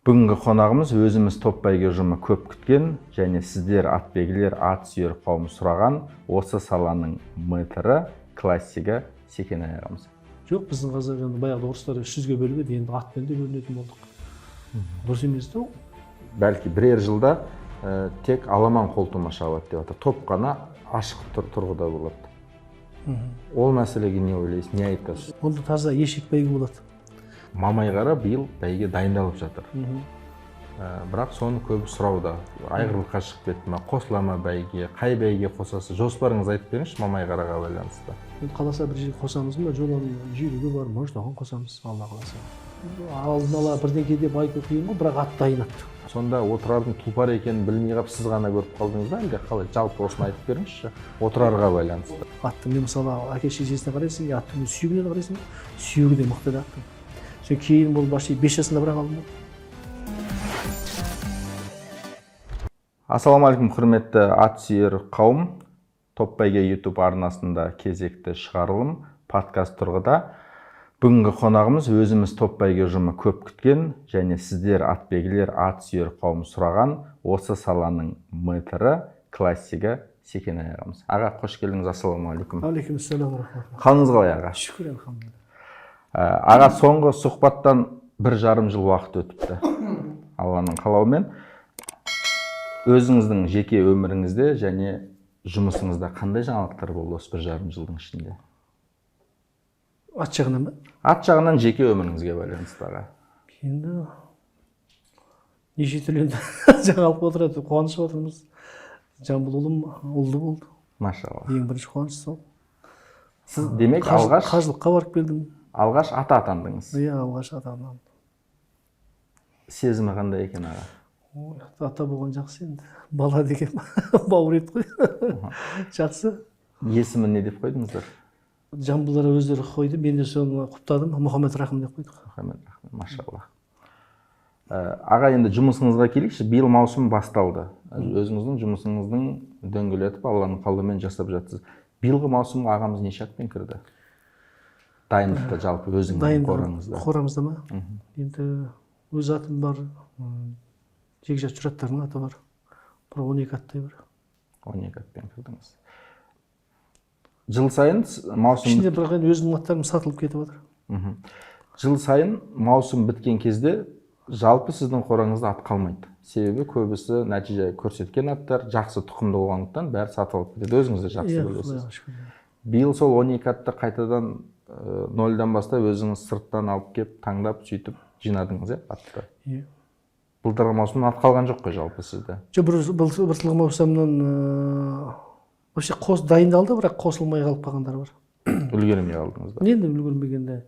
Бүгінгі қонағымыз өзіміз топ бәйге ұжымы көп күткен және сіздер атбегілер, ат сүйер қауым сұраған осы саланың мэтрі, классигі Секенай ағамыз. Жоқ, біздің қазақ енді баяғыда орыстар 300-ге бөліп еді, енді атпен де бөлінетін болдық. Дұрыс емес те ол. Бәлки бірер жылда тек аламан қолтума шабады деп атады. Топ қана ашық тұрғыда болады. Ол мәселеге не ойлайсыз, не айтасыз? Онда таза ешек бәйге болады. Мамайғара биыл бәйге дайындалып жатыр. Бірақ соны көбі сұрауда. Айғырлыққа шығып кетті ма, қосыла ма бәйге, қай бәйге қосасыз? Жоспарыңыз айтып беріңізші Мамайғараға байланысты. Қаласа бір жерге қосамыз ба, жолын жүйрігі бар, может оған қосамыз, Алла қаласа. Алдын ала бірдеңе деп айту қиын ғой, бірақ ат дайынады. Сонда отырардың тұлпар екенін білмей қалып сіз ғана көріп қалдыңыз ба, әлде қалай? Жалпы осыны айтып беріңізші, отырарға байланысты. Аттың мен мысалы әке-шешесіне қарайсың, аттың сүйегіне қарайсың, сүйегі де мықты да аттың. Сен кейін бұл башы 5 жасында бірақ алдым. Ассалаумағалейкум, құрметті ат сүйер қауым. Топ бәйге YouTube арнасында кезекті шығарылым, подкаст тұрғыда. Бүгінгі қонағымыз өзіміз топ бәйге ұжымы көп күткен және сіздер атбегілер, ат сүйер қауым сұраған осы саланың мэтрі, классигі Секенай ағамыз. Аға, қош келдіңіз. Ассалаумағалейкум. Алейкумассалам. Қалыңыз қалай аға? Шүкір, алхамдулилля. Аға, соңғы сұхбаттан 1,5 жыл уақыт өтіпті. Алланың қалауымен. Өзіңіздің жеке өміріңізде және жұмысыңызда қандай жаңалықтар болды осы 1,5 жылдың ішінде? Ат жағынан ба? Ат жағынан жеке өміріңізге байланысты аға. Енді неше түрлі жаңалық отырады, қуанышып отырмыз. Жамбыл ұлым ұлды болды. Машалла. Ең бірінші қуаныш сол. Сіз демек алғаш қажылыққа барып келдім. Алғаш ата атандыңыз. Иә, алғаш ата атандым. Сезімі қандай екен аға? Ата болған жақсы енді. Бала деген бауыр ет қой. Жақсы. Есімі не деп қойдыңыздар? Жамбылдар өздері қойды, мен де соны құптадым. Мұхаммед Рахым деп қойдық. Мұхаммед Рахым, машалла. Аға, енді жұмысыңызға келейікші. Биыл маусым басталды. Өзіңіздің жұмысыңыздың дөңгелетіп, Алланың қалауымен жасап жатсыз. Биылғы маусымға ағамыз неше атпен кірді? Дайындықта жалпы өзіңіздің қораңызда. Қорамызда ма? Енді өз атым бар, жекжат жұраттардың аты бар. Бір 12 аттай бар. 12 атпен кірдіңіз. Жыл сайын маусым... Ішінде бірақ өзімнің аттарым сатылып кетіп отыр. Жыл сайын маусым біткен кезде жалпы сіздің қораңызда ат қалмайды. Себебі көбісі нәтиже көрсеткен аттар жақсы тұқымды болғандықтан бәрі сатылып кетеді. Өзіңіз де жақсы білесіз. Биыл сол 12 атты қайтадан нольдан бастап өзіңіз сырттан алып кеп, таңдап, сөйтіп жинадыңыз, атты. Иә. Былтырғы маусымнан ат қалған жоқ қой жалпы сізде? Жоқ, былтырғы маусымнан вообще дайындалды, бірақ қосылмай қалып қалғандар бар. Үлгермей қалдыңыз ба? Енді үлгермегенде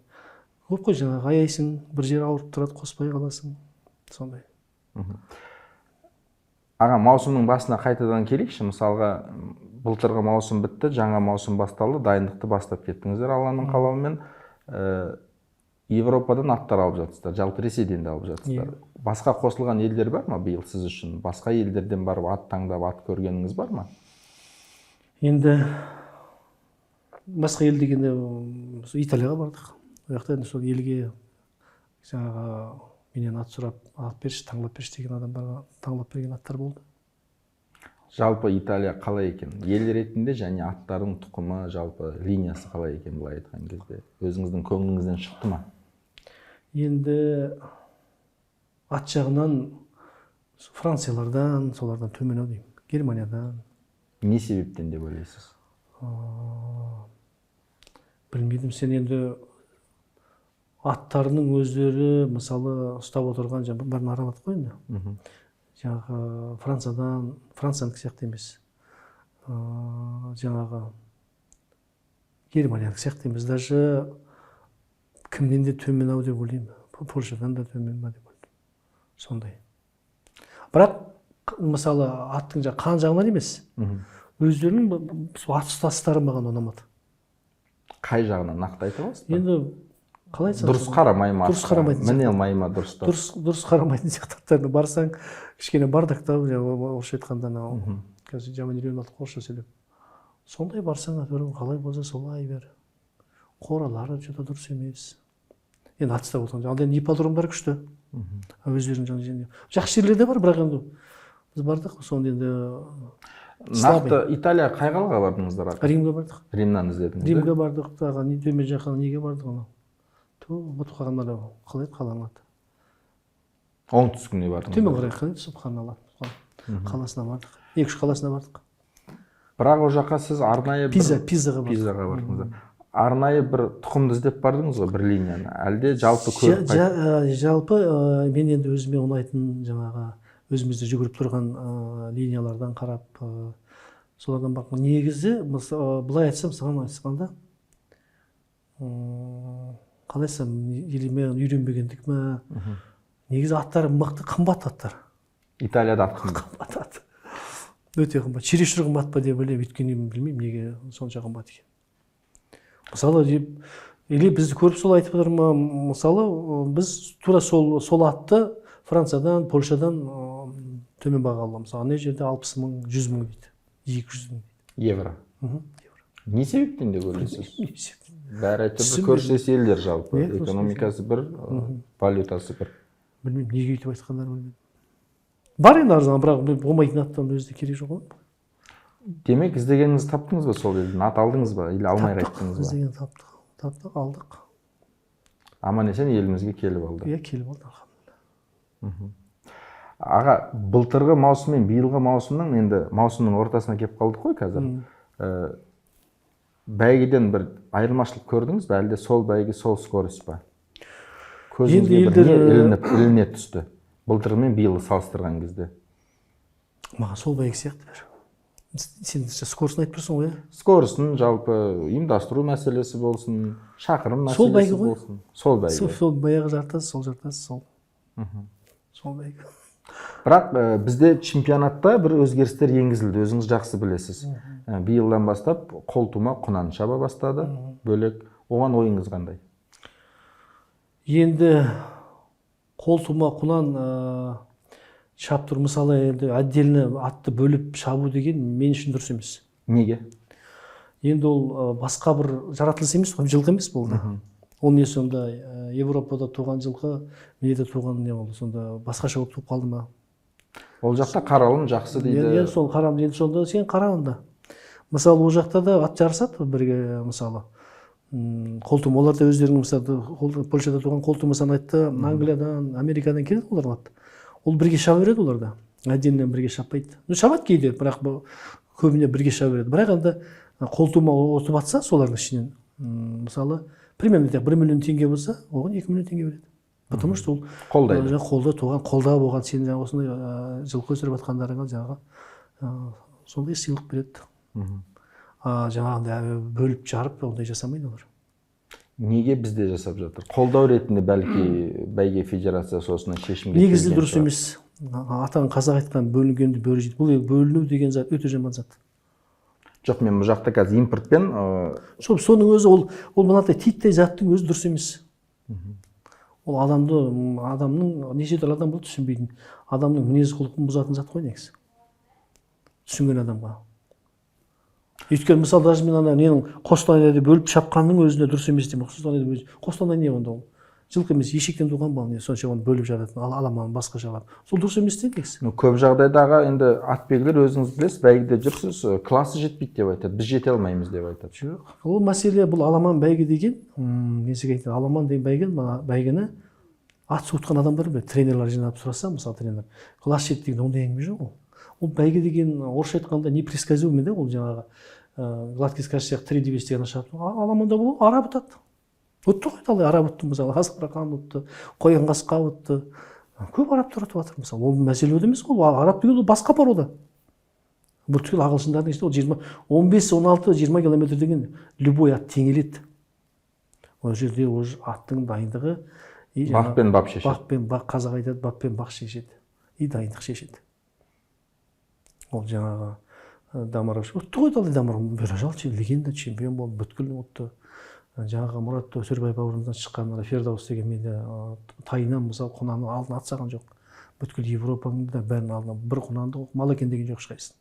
көп қой, жаңағы аяйсың, бір жер ауырып тұрады, қоспай қаласың. Сондай. Аға, маусымның басына қайтадан келейікші. Мысалға, былтырғы маусым бітті, жаңа маусым басталды, дайындықты бастап кеттіңіздер Алланың қалауымен. Европадан аттар алып жатсыздар, жалпы Ресейден де алып жатсыздар. Басқа қосылған елдер бар ма биыл сіз үшін? Басқа елдерден барып ат таңдап, ат көргеніңіз бар ма? Енді басқа ел дегенде Италияға бардық. Ол жақта енді сол елге жаңағы менен ат сұрап, ат берші, таңдап берші деген адамдарға таңдап берген аттар болды. Жалпы Италия қалай екен? Ел ретінде және аттардың тұқымы, жалпы линиясы қалай екен былай айтқан кезде? Өзіңіздің көңіліңізден шықты ма? Енді ат жағынан Франциялардан, солардан төмен ау деймін. Германиядан. Не себептен деп ойлайсыз? Білмейдім, сен енді аттарының өздері, мысалы, ұстап отырған бәрін аралады қой енді. Жаңағы Франциянікі сияқты емес. Жаңағы Германиянікі сияқты емес. Даже кімнен де төмен ау деп ойлаймын. Польшадан да төмен ба деп ойлаймын. Сондай. Бірақ, мысалы, аттың қан жағынан емес. Өздерінің ат ұстастары маған ұнамады. Қай жағынан нақты айта аласыз ба? Енді қалай айтсам? Дұрыс қарамай ма? Дұрыс қарамайтын. Міне алмай ма дұрыстап? Дұрыс қарамайтын сияқтаттарына барсаң, кішкене бардақтау, орысша айтқанда қазір жаман үйреніп алдық орысша сөйлеп. Сондай барсаң, қалай болса солай бер. Қоралары дұрыс емес. Енді атыста болсаң, ал енді ипподромдар күшті. өздерінің жаңағы жақсы жерлер де бар, бірақ енді біз бардық, сонда енді нақты Италия қай қалаға бардыңыздар? Римге бардық. Римнан іздедіңіз? Римге бардық, тағы төмен жақын неге бардық, анау ұмытып қалғанда қалай еді қаланың аты? Оңтүстігіне бардыңыз? Төмен қарай қалай еді, Субханалла қаласына бардық. 2-3 қаласына бардық. Бірақ ол жаққа сіз арнайы Пизаға бардық. Пизаға бардыңыздар. Арнайы бір тұқымды іздеп бардыңыз ғой, бір линияны? Әлде жалпы көріп қайтып? Жалпы мен енді өзіме ұнайтын жаңағы өзімізде жүгіріп тұрған линиялардан қарап, солардан баққан. Негізі, былай айтсам, саған айтқанда, қалай айтсам, үйренбегендік ме? Негізі аттар мықты, қымбат аттар. Италияда ат қымбат ат. Өте қымбат. Чересчур қымбат па деп ойлаймын, өйткені білмеймін неге сонша қымбат екен. Мысалы, или бізді көріп сол айтып отыр ма? Мысалы, біз тура сол атты Франциядан, Польшадан төмен баға аламыз. Ана жерде 60 мың, 100 мың дейді. 200 мың евро. Не себептен деп ойлайсыз? Бәрі айтып көршілес елдер жалпы. Экономикасы бір, валютасы бір. Білмеймін, неге өйтіп айтқандар білмеймін. Бар енді арзан, бірақ болмайтын аттан өзі де керек жоқ ғой. Демек, іздегеніңізді таптыңыз ба сол елден? Ат алдыңыз ба? Или алмай қайттыңыз ба? Іздеген таптық, алдық. Аман есен елімізге келіп алды. Иә, келіп алды, алхамдулилля. Аға, былтырғы маусым мен биылғы маусымның енді маусымның ортасына келіп қалдық қой қазір. Бәйгеден бір айырмашылық көрдіңіз бе? Әлде сол бәйге, сол скорость ба? Көзіңізге бір не іліне түсті? Былтырғы мен биылғы салыстырған кезде. Маған сол бәйге сияқты бір. Сен скоростын айтып тұрсың ғой? Скоростын жалпы ұйымдастыру мәселесі болсын, шақырым мәселесі болсын. Сол бәйге. Сол баяғы жартасы, сол жартасы, сол. Сол бәйге. Бірақ бізде чемпионатта бір өзгерістер енгізілді, өзіңіз жақсы білесіз. Биылдан бастап қолтума құнан шаба бастады, бөлек. Оған ойыңыз қандай? Енді қолтума құнан шаптыр, мысалы, енді отдельно атты бөліп шабу деген мен үшін дұрыс емес. Неге? Енді ол басқа бір жаратылыс емес, жылқы емес болды. Ол не сонда Европада туған жылқы, менде туған не болды, сонда басқаша болып туып қалды ма? Ол жақта қаралым жақсы дейді. Енді сол қаралым, енді сонда сен қаралымда. Мысалы, ол жақта да ат жарысады бірге, мысалы. Қолтума, олар да өздерінің, мысалы, Польшада туған қолтумасын айтты, Англиядан, Америкадан келеді олар ат. Ол бірге шаба береді оларда. Отдельно бірге шаппайды. Шабады кейде, бірақ көбіне бірге шаба береді. Бірақ енді қолтума отып атса, солардың ішінен, мысалы, примерно 1 миллион теңге болса, оған 2 миллион теңге береді. Потому что ол қолда туған, қолда болған сен жаңағы осындай жылқы өсіріп атқандарыңа жаңағы сондай сыйлық береді. Жаңағындай бөліп жарып, ондай жасамайды олар. Неге бізде жасап жатыр? Қолдау ретінде бәлки бәйге федерациясы осындай шешімге келген. Негізі дұрыс емес. Атаң қазақ айтқан бөлінгенді бөрі жейді. Бұл бөліну деген зат өте жаман зат. Жоқ, мен бұл жақта қазір импортпен соның өзі ол мынадай титтей заттың өзі дұрыс емес. Ол адамның неше түрлі адам болды түсінбейтін. Адамның мінез құлқын бұзатын зат қой негізі. Түсінген адамға. Өйткені мысалы даже мен ненің Қостанайды бөліп шапқанның өзіне дұрыс емес деймін. Қостанай не онда ол? Жылқы емес, ешектен туған ба, не сонша оны бөліп жаратын, аламан басқа жағар. Сол дұрыс емес те негізі. Көп жағдайдағы енді атбегілер өзіңіз білесіз, бәйгеде жүрсіз, классы жетпейді деп айтады. Біз жете алмаймыз деп айтады. Жоқ. Ол мәселе, бұл аламан бәйге деген, несіге айтады, аламан деген бәйгені ат суытқан адамдар біледі. Тренерлер жинап сұраса, мысалы тренер, класс жетті деген ондай әңгіме жоқ ол. Ол бәйге деген орысша айтқанда непредсказуемый да, ол жаңағы гладкий скачек сияқты 3-2 деген шапты. Аламанда бұл араб ұтады. Ұтты ғой, талай араб ұтты, мысалы, Асқарақан ұтты, Қоян Қасқа ұтты. Көп арабтар ұтып жатыр, мысалы. Ол мәселе емес қой, араб деген ол басқа бар ода. Бұл түгіл ағылшындардың ішінде ол 15-16-20 километр деген любой ат теңеледі. Ол жерде аттың дайындығы бақ пен бап шешеді. Бақ пен бақ, қазақ айтады, бақ пен бақ шешеді. И дайындық шешеді. Ол жаңағы Дамаров ұтты ғой, талай Дамаров. Біражал легенда, чемпион болды, бүткіл ұтты. Жаңағы Мұрат Өсербай бауырымыздан шыққан Фердаус деген менде тайынан мысалы құнаны алдын атсаған жоқ. Бүткіл Европаның да бәрін алдына бір құнанды Малакен деген жоқ ешқайсысын.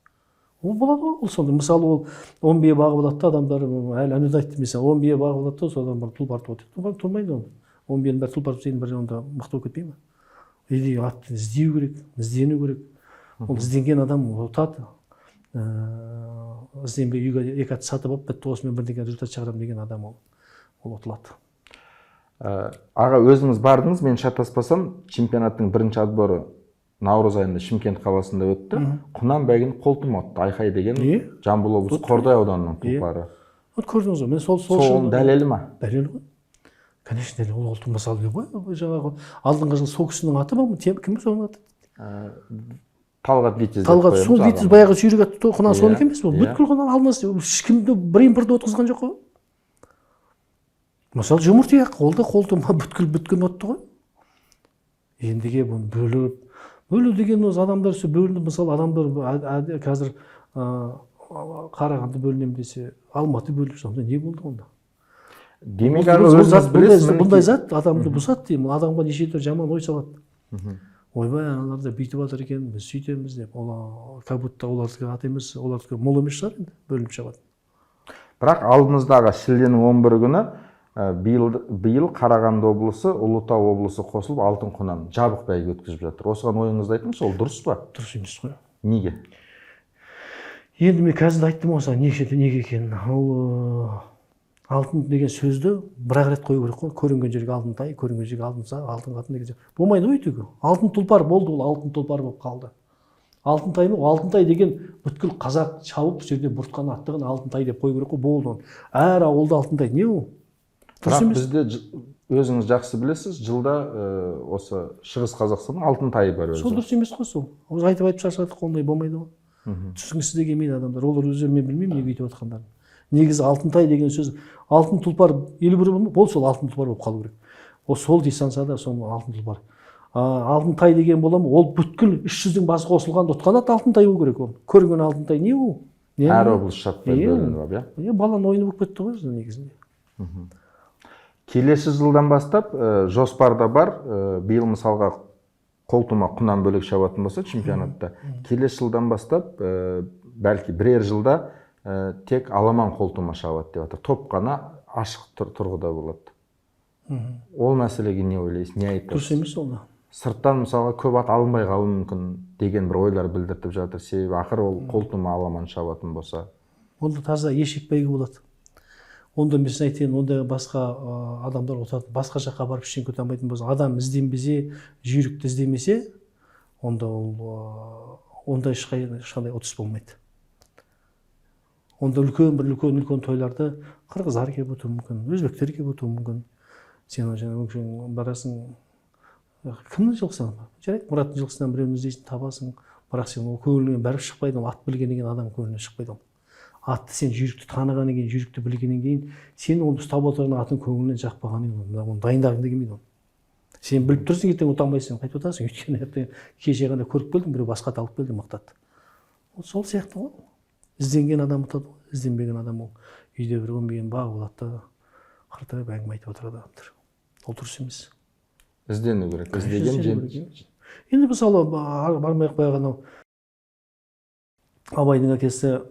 Ол болады ғой, ол сонда. Мысалы ол 10 бие бағы болады да, адамдар әлі әнеді айтты, мысалы 10 бие бағы болады да, содан бір тұлпар туады. Тұрмайды оны. 10 биенің бәрі тұлпар тусын, бір онда мықты болып кетпей ме? или атты іздеу керек, іздену керек. Ол ізденген адам ұтады. Ізденбей үйге 2 ат сатып алып, бітті осымен бірдеңе результат шығарамын деген адам ол ұтылады. Аға, өзіңіз бардыңыз, мен шатаспасам, чемпионаттың бірінші отборы наурыз айында Шымкент қаласында өтті. Құнан бәйгін қолтұма отты. Айқай деген Жамбыл облысы Қордай ауданының тұлпары. Вот көрдіңіз ғой, мен сол дәлелі ма? Дәлелі ғой. Конечно, дәлел. Ол ұлттың мысалы ғой. Жаңағы алдыңғы жыл сол кісінің аты ма? Кім соның аты? Талғат Витязь. Талғат, сол Витязь баяғы сүйрік атты Құнан сонікі емес пе? Бүткіл Құнан алмасы. Ешкімді бір импорт өткізген жоқ қой. Мысалы жұмыртқа қолтұма бүткіл отты ғой. Ендіге бұны бөлу деген өз адамдар бөлініп, мысалы адамдар қазір Қарағанды бөлінем десе, Алматы бөлініп, сонда не болды онда? Демек өзіңіз білесіз, бұндай зат адамды бұзады деймін, адамға нешелер жаман ой салады. Ойбай, аналарда бүйтіп жатыр екен, біз сөйтеміз деп, как будто олардікі ат емес, олардікі мол емес шығар енді, бөлініп шығады. Бірақ алдымыздағы шілденің 11 күні биыл Қарағанды облысы, Ұлытау облысы қосылып, Алтын Құнан жабық бәйге өткізіп жатыр. Осыған ойыңызды айтыңыз, ол дұрыс па? Дұрыс емес қой. Неге? Енді мен қазір айттым осыған неге екенін. Ол алтын деген сөзді бір-ақ рет қою керек қой. Көрінген жерге алтын тай, көрінген жерге алтын қатын деген. Болмайды ғой өйтігі. Алтын тұлпар болды, ол алтын тұлпар болып қалды. Алтын тай ма? Алтын тай деген бүткіл қазақ шауып, жерде бұртқан аттығын алтын тай деп қою керек қой. Болды. Әр ауылда алтын тай. Не ол? Бірақ бізде өзіңіз жақсы білесіз, жылда осы Шығыс Қазақстанның алтын тайы бар өзі. Сол дұрыс емес қой сол. Айтып шаршадық, ондай болмайды ғой. Түсінгісі де келмейді адамдар. Олар өздері мен білмеймін неге өйтіп жатқандарын. Негізі алтын тай деген сөз, алтын тұлпар елі бір болма, ол сол алтын тұлпар болып қалу керек. Ол сол дистанцияда сол алтын тұлпар. Алтын тай деген бола ма? Ол бүткіл 300-дің басы қосылған отқан ат алтын тай болу керек ол. Көрінген алтын тай не ол? Әр облыс шатпай бөлініп, иә? Баланың ойыны болып кетті ғой негізінде. Келесі жылдан бастап жоспарда бар, биыл мысалға қолтұма Құнан бөлек шабатын болса чемпионатта. Келесі жылдан бастап, бәлки бірер жылда тек аламан қолтұма шабады деп жатыр. Топ қана ашық тұрғыда болады. Ол мәселеге не ойлайсыз, не айтасыз? Дұрыс емес ол да. Сырттан мысалға көп ат алынбай қалуы мүмкін деген бір ойлар білдіртіп жатыр. Себебі ақыры ол қолтұма аламан шабатын болса. Онда таза ешек бәйге болады. Онда мен айтайын, онда басқа адамдар отырады, басқа жаққа барып ештеңе көре алмайтын болса, адам ізденбесе, жүйрікті іздемесе, онда ешқандай ұтыс болмайды. Онда үлкен тойларды қырғыздар келіп өтуі мүмкін, өзбектер келіп өтуі мүмкін. Сен барасың, кімнің жылқысынан? Жарайды, Мұраттың жылқысынан біреуін іздейсің, табасың, бірақ сен ол көңілінен бәрі шықпайды, ат білген деген адам көңілінен шықпайды. Атты сен жүйрікті танығаннан кейін, жүйрікті білгеннен кейін, сен оны ұстап отырған атын көңілінен жақпағаннан оны дайындағың да келмейді. Сен біліп тұрсың, ертең ұта алмайсың, қайтып отырсың. Өйткені кеше ғана көріп келдің, біреу басқа алып келді, мақтады. Сол сияқты ғой. Ізденген адам ұтады, ізденбеген адам ол үйде бір өнбеген бақ болады да қыртырып әңгіме айтып отырады адамдар. Ол дұрыс емес. Іздену керек. Іздеген жем. Енді мысалы бармай-ақ қойған Абайдың әкесі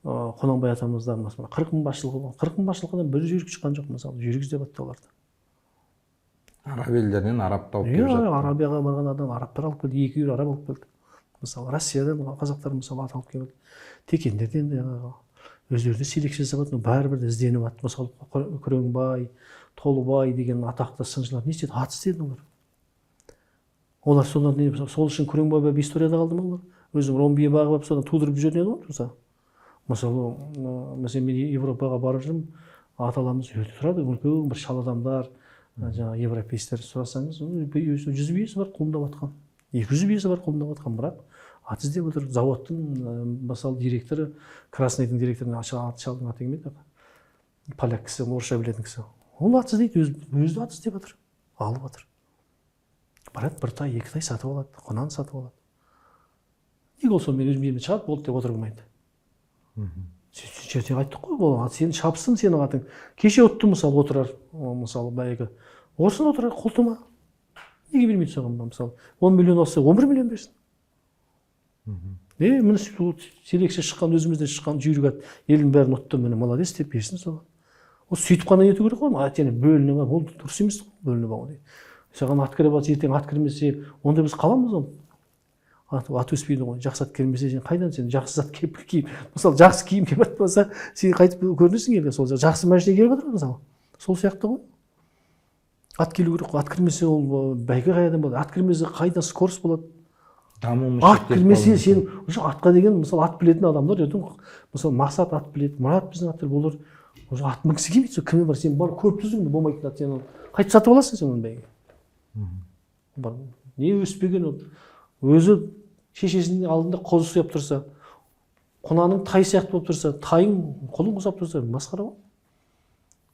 Құнанбай атамызда 40 мың басшылығы, 40 мың басшылығынан бір жүйрік шыққан жоқ, мысалы, жүйрік іздеп атты оларды. Араб елдерінен арабты алып келіп жатты. Арабияға барған адам арабтар алып келді, 2 үйір араб алып келді. Мысалы, Россиядан қазақтар мысалы ат алып келді. Текендерден өздері селекция жасап атты, бәрібір ізденіп атты. Мысалы, Күреңбай, Толыбай деген атақты сыншылар не істеді? Ат іздеді олар. Олар содан сол үшін Күреңбай бәбі историяда қалды ма олар? Өзің ромбие бағып содан тудырып жүрген еді ғой. Мысалы, мен Европаға барып жүрмін, аталамыз өте тұрады, үлкен бір шал адамдар, жаңағы европейстер сұрасаңыз, 100 биесі бар қолында батқан, 200 биесі бар қолында батқан, бірақ ат іздеп отыр. Заводтың мысалы директоры, Краснойдың директорына ат шалдың аты келмейді, поляк кісі, орысша білетін кісі. Ол ат іздейді, өзі ат іздеп отыр, алып отыр. Барады, бір тай, 2 тай сатып алады, Құнан сатып алады. Неге ол сонымен өзім еліне шығады, болды деп отырмайды. Жерде айттық қой, ол ат сені шапсын, сенің атың. Кеше ұтты мысалы отырар, мысалы бәйгі. Орсын отырар, қолтыма. Неге бермейді соған мысалы? 10 миллион олса 11 миллион берсін. Міне селекция шыққан, өзімізден шыққан жүйрік ат, елдің бәрін ұтты, міне молодец деп берсін соған. Ол сөйтіп қана ету керек қой, ат және бөлініп, ол дұрыс емес бөлініп алу. саған ат кіріп жатса, ертең ат кірмесе, онда біз қаламыз оны. Ат өспейді ғой. Жақсы ат келмесе, сен қайдан сен жақсы зат киім. Мысалы, жақсы киім киіп жатып болса, сен қайтып көрінесің елге. Сол жақсы машина келіп жатыр мысалы. Сол сияқты ғой. Ат келу керек қой. Ат кірмесе ол бәйге қайдан болады. Ат кірмесе қайдан скорость болады. Ат кірмесе сен уже атқа деген мысалы ат білетін адамдар ертең мысалы Мақсат ат біледі, Мұрат біздің аттар болар. Уже ат мінгісі келмейді. Сол кімі бар, сен бар көріп тұрсың болмайтын ат, сен қайтып сатып аласың сен оны бәйге. Бар. Не өспеген ол. Өзі шешесінің алдында қозы ұстап тұрса, құнаның тай сияқты болып тұрса, тайың қолын ұстап тұрса, масқара ғой.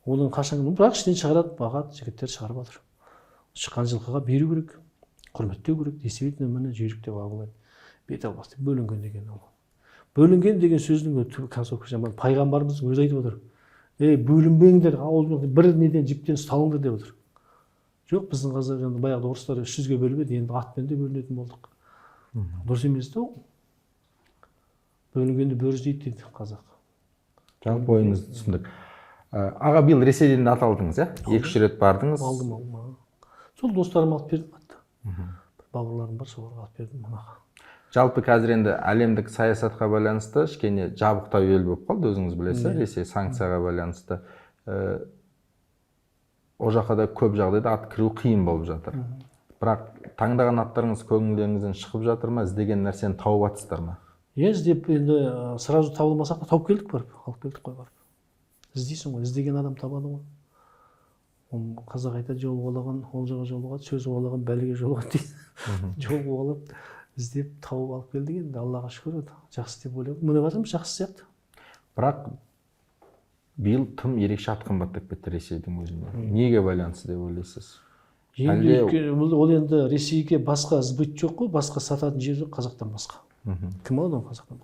Оның қашан, бірақ іштен шығарады, бағады, жігіттер шығарып жатыр. Шыққан жылқыға беру керек, құрметтеу керек, действительно міне жүйрік деп алып бет албасты бөлінген деген ол. Бөлінген деген сөздің концовка жаман. Пайғамбарымыз өзі айтып отыр. Бөлінбеңдер, бір неден жіптен ұсталыңдар деп отыр. Жоқ, біздің қазақ баяғыда орыстар 300-ге бөліп еді, енді атпен де бөлінетін болдық. Дұрыс емес те ол. Бөлінгенде бөрі жейді дейді қазақ. Жалпы ойыңызды түсіндік. Аға, биыл Ресейден ат алдыңыз, иә? 2-3 рет бардыңыз. Алдым. Сол достарым алып бердім атты. Бауырларым бар, соларға алып бердім мұнаға. Жалпы қазір енді әлемдік саясатқа байланысты кішкене жабықтау ел болып қалды, өзіңіз білесіз, Ресей санкцияға байланысты. О жаққа да көп жағдайда ат кіру қиын болып жатыр. Бірақ таңдаған аттарыңыз көңілдеріңізден шығып жатыр ма, іздеген нәрсені тауып жатсыздар ма? Іздеп енді сразу табылмасақ та тауып келдік барып, алып келдік қой барып. Іздейсің ғой, іздеген адам табады ғой. Қазақ айтады, жол қуалаған олжаға жолығады, сөз қуалаған бәлеге жолығады дейді. Жол қуалап, іздеп тауып алып келдік енді, Аллаға шүкір, жақсы деп ойлаймын. Міне жатырмыз, жақсы сияқты. Бірақ биыл тым ерекше ат қымбаттап кетті Ресейдің өзінде. Неге байланысты деп ойлайсыз? Ол енді Ресейге басқа сбыт жоқ қой, басқа сататын жер жоқ қазақтан басқа. Кім алады оны қазақтан?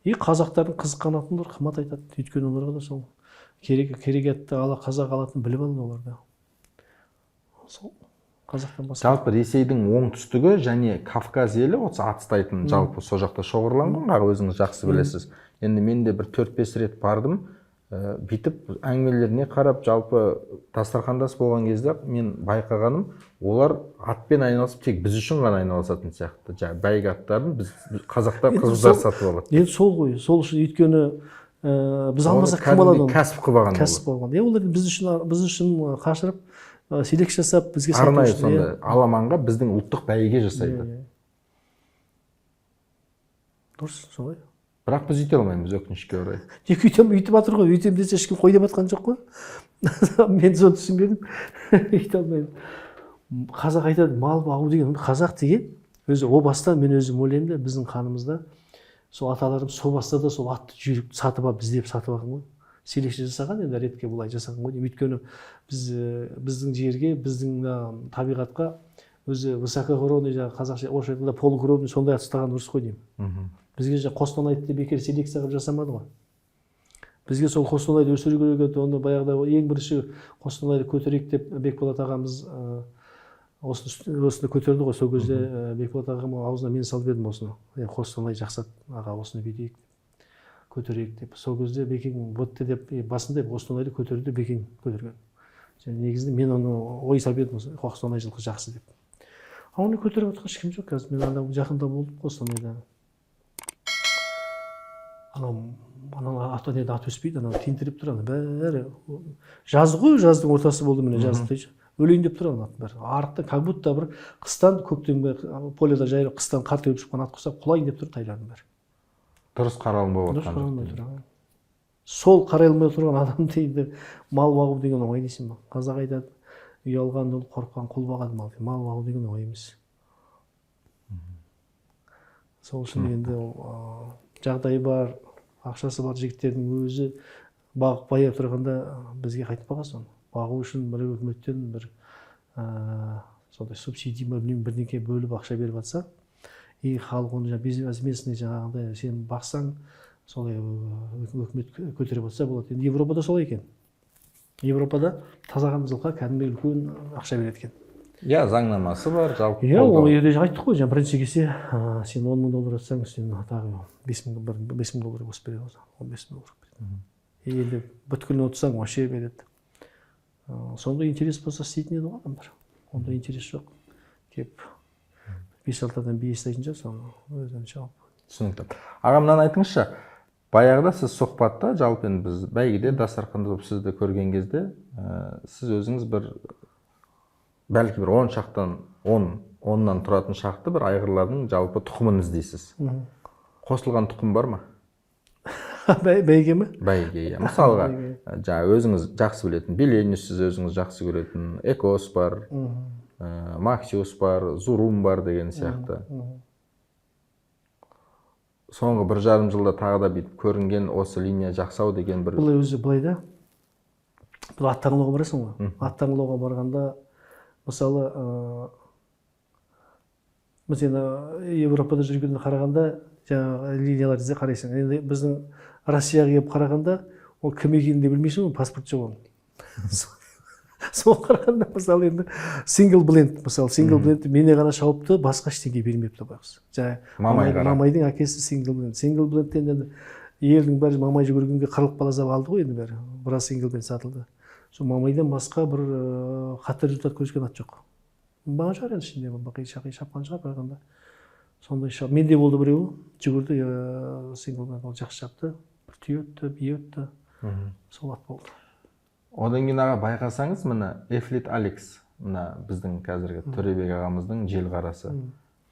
Қазақтардың қызыққанатындар қымбат айтады. Өйткені оларға да сол керек атты қазақ алатын біліп алды олар да. Сол қазақтан басқа. Жалпы Ресейдің оңтүстігі және Кавказ елі осы ат ұстайтын, жалпы сол жақта шоғырланған, өзіңіз жақсы білесіз. Енді мен де бір 4-5 рет бардым. Бүйтіп әңгімелеріне қарап, жалпы дастархандас болған кезде мен байқағаным, олар атпен айналысып тек біз үшін ғана айналысатын сияқты. Бәйге аттарын біз қазақтар қыздар сатып алады. Енді сол ғой, сол үшін өйткені біз алмасақ кім алады оны? Кәсіп қылған. Кәсіп қылған. Олар біз үшін қашырып, селекция жасап бізге сатып. Арнайы сонда аламанға біздің ұлттық бәйге жасайды. Дұрыс, солай. Бірақ біз үйте алмаймыз, өкінішке орай. Үйтіп жатыр ғой, үйтем десе ешкім қой деп жатқан жоқ қой. Мен соны түсінбедім. Үйте алмаймын. Қазақ айтады, мал бағу деген, қазақ деген, өзі о бастан мен өзім ойлаймын да, біздің қанымызда сол аталарым сол баста да сол атты жүйрік сатып алып, іздеп сатып алған ғой. Селекция жасаған, енді ретке бұлай жасаған ғой. Өйткені біздің жерге, біздің табиғатқа өзі высокогорный, қазақша орысша айтқанда полукровный сондай ат ұстаған дұрыс қой деймін. Бізге Қостанайды бекер селекция қылып жасамады ғой. Бізге сол Қостанайды өсіру керек еді, оны баяғыда ең бірінші Қостанайды көтерейік деп Бекболат ағамыз осыны көтерді ғой. Сол кезде Бекболат ағам аузына мен салып едім осыны. Қостанай жақсы аға, осыны бүйтейік, көтерейік деп. Сол кезде Бекең бітті деп басында Қостанайды көтерді, Бекең көтерген. Негізінде мен оны ой салып едім, Қостанай жылқы жақсы деп. Оны көтеріп отқан ешкім жоқ. Қазір мен анда жақында болдым Қостанайда. Анау ат өспейді, анау тентіреп тұр, бәрі жазы ғой, жаздың ортасы болды, міне жазды дейші. Өлейін деп тұр ат бәрі. Арықта как будто бір қыстан көктем поледа жайылып, қыстан қар төгіп шыққан ат құса құлайын деп тұр тайлардың бәрі. Дұрыс қаралмай отқан. Дұрыс қаралмай тұр. Сол қаралмай тұрған адамды енді мал бағу деген оңай дейсің ба? Қазақ айтады, ұялған ұл, қорыққан құл бағады мал. Мал бағу деген оңай емес. Сол үшін енді жағдайы бар, ақшасы бар жігіттердің өзі бағып баяп тұрғанда бізге қайтып бағасы оны. Бағу үшін бір үкіметтен бір сондай субсидия ма білмеймін бірдеңке бөліп ақша беріп жатса, халық оны бизнесіне жаңағыдай сен бақсаң, солай үкімет көтеріп жатса болады. Енді Европада солай екен. Европада тазаған жылқы кәдімгі үлкен ақша береді екен. Иә, заңнамасы бар, жалпы. Иә, ол жерде айттық қой, бірінші келсе, сен 10 мың доллар атсаң, сен тағы 5 мың доллар қосып береді, 15 мың доллар береді. Енді бүткілін отырсаң, вообще береді. Сонда интерес болса істейтін еді ғой адамдар. онда интерес жоқ. Кеп 5-6 адам бие ұстайтын шығар, соны өзінен жауап. Түсінікті. Аға, мынаны айтыңызшы. Баяғыда сіз сұхбатта, жалпы енді біз бәйгеде дастарханда болып сізді көрген кезде, сіз өзіңіз бәлки 10 шақтан 10-нан тұратын шақты бір айғырлардың жалпы тұқымын іздейсіз. Қосылған тұқым бар ма? Бәйге ме? Бәйге, иә. Мысалға, өзіңіз жақсы білетін, Белениус сіз өзіңіз жақсы көретін, Экос бар, Максиус бар, Зурум бар деген сияқты. Соңғы 1,5 жылда тағы да бүйтіп көрінген осы линия жақсау деген бір... Бұл өзі былай да. Бұл аттаңлауға барасың ғой. Аттаңлауға барғанда, мысалы, біз енді Европада жүргенде қарағанда, жаңағы линияларды қарайсың. Енді біздің Россияға келіп қарағанда, ол кім екенін де білмейсің, паспорт жоқ оның. Сол қарағанда, мысалы енді сингл бленд, мысалы сингл бленд мене ғана шауыпты, басқа ештеңе бермепті байғұс. Мамайдың әкесі сингл бленд. Сингл блендтен енді елдің бәрі мамай жүгіргенге 40 бала алды ғой енді бәрі. Біраз сингл бленд сатылды. Сол мамайдан басқа бір қатты результат көрсеткен ат жоқ. Баған шығар енді ішінде бақи шапқан шығар қарағанда. Сондай шығар. Менде болды біреуі, жүгірді, сингл бленд, ол жақсы шапты. Бір түйе өтті, бие өтті. Сол ат болды. Одан кейін аға байқасаңыз, мына Эфлит Алекс, мына біздің қазіргі Төребек ағамыздың желқарасы.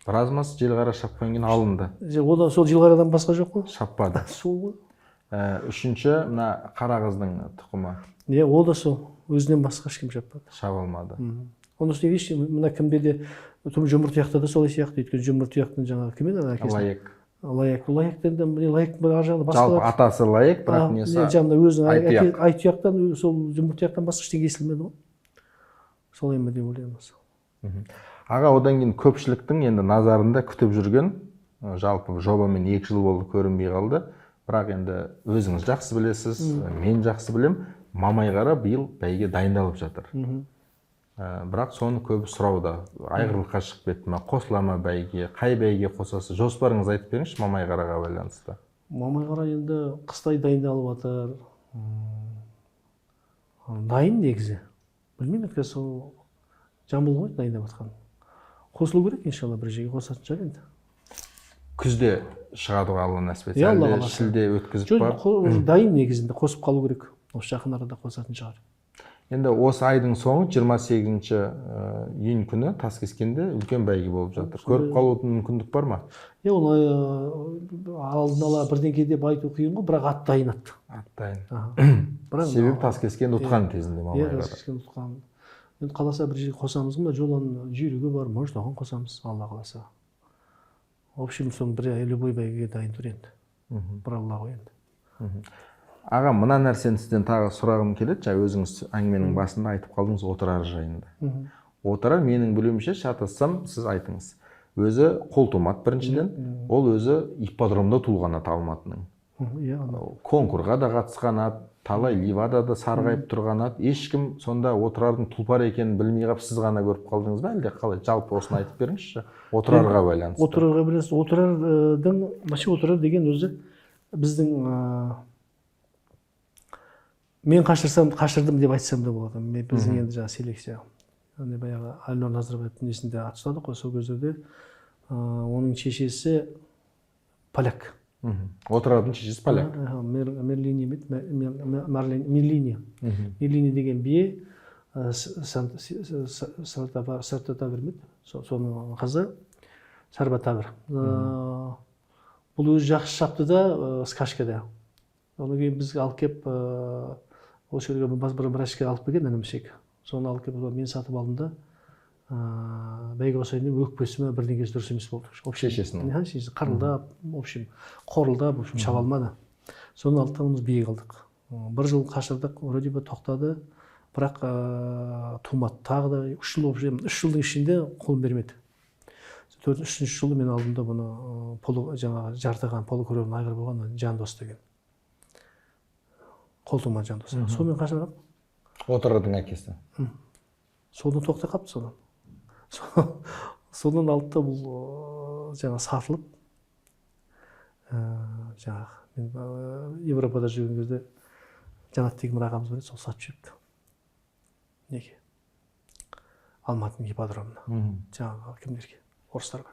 Біразмас желқара шапқан кейін алынды. Одан сол желқарадан басқа жоқ қой? Шаппады. Сол ғой. Үшінші, мына қара қыздың тұқымы. Иә, ол да сол. Өзінен басқа ешкім шаппады. Шаба алмады. Оның үстіне еш, мына кімде де, жұмыртұяқта да солай сияқты. Өйткені жұмыртұяқтың жаңағы кім еді әкесі? Лайектен де лайек бір жағында басқа. Жалпы атасы лайек, бірақ несі өзінің айтұяқтан, сол жұмыртұяқтан басқа ештеңе естілмеді ғой. Солай ма деп ойлаймын. Аға, одан кейін көпшіліктің енді назарында күтіп жүрген, жалпы жобамен 2 жыл болды көрінбей қалды. Бірақ енді өзіңіз жақсы білесіз, мен жақсы білем, Мамайғара биыл бәйге дайындалып жатыр. Бірақ соны көбі сұрауда. Айғырлыққа шығып кетті ма, қосыла ма бәйге, қай бәйге қосасы? Жоспарыңыз айтып беріңізші Мамайғараға байланысты. Мамайғара енді қыстай дайындалып жатыр. Дайын негізі. Білмеймін, сол Жамбыл ғой дайындап жатқан. Қосылу керек, иншалла бір жерге қосатын шығар енді. Күзде шығады ғой Алла нәсіп етсе, әлде шілде өткізіп бар? Дайын негізінде қосып қалу керек. Осы жақын арада қосатын шығар. Енді осы айдың соңы 28-ші июнь күні Таскескенде үлкен бәйге болып жатыр. Көріп қалудың мүмкіндік бар ма? Оны алдын ала бірдеңке деп айту қиын ғой, бірақ ат дайын ат. Ат дайын. Себебі Таскескенді ұтқан кезінде Мамайғара. Таскескенді ұтқан. Енді қаласа бір жерге қосамыз ғой, жолан жүйрігі бар, может оған қосамыз, Алла қаласа. В общем, соң бір любой бәйгеге дайын тұр енді. Бір Алла ғой енді. Аға, мына нәрсені сізден тағы сұрағым келеді. Жаңа өзіңіз әңгіменің басында айтып қалдыңыз отырар жайында. Отырар менің білуімше, шатассам, сіз айтыңыз. Өзі қолтумат біріншіден, ол өзі ипподромда туылған ат Алматының. Конкурға да қатысқан ат, талай Ливада да сарғайып тұрған ат. Ешкім сонда отырардың тұлпар екенін білмей қалып, сіз ғана көріп қалдыңыз ба, әлде қалай? Жалпы осыны айтып беріңізші. Отырарға байланысты. Отырарға байланысты. Отырар деген өзі біздің мен қашырдым деп айтсам да болады. Біздің енді жаңа селекция. Баяғы Әлнұр Назарбаевтың есінде ат ұстадық қой, сол кездерде оның шешесі поляк. Отырардың шешесі поляк. Мерлини деген бие Сартатавр ме? Соның қызы Сарбатавр. Бұл өзі жақсы шапты да скачкада. Оны кейін бізге алып кеп осы жерге бір ашқа алып келген інімшек. Соны алып кеп мен сатып алдым да бәйге осайын деп өкпесі ме бірдеңесі дұрыс емес болды. Шешесінің. Қырылдап, в общем, қорылдап, в общем, шаба алмады. Соны алып бие қылдық. 1 жыл қашырдық, вроде бы тоқтады. Бірақ тумады. Тағы да 3 жыл болып жүрмін. 3 жылдың ішінде қолым бермеді. 3-ші жылы мен алдым да бұны жаңағы жартыған полукровный айғыр болған Жандос деген. Қолтуман Жандос. Сонымен қашырдым. Отырардың әкесі. Соны тоқтай қапты содан. Содан алды да бұл жаңа сатылып, жаңағы Европада жүрген кезде Жанат деген бір ағамыз бар еді, сол сатып жіберіпті. Неге? Алматының ипподромына. Жаңағы кімдерге, орыстарға.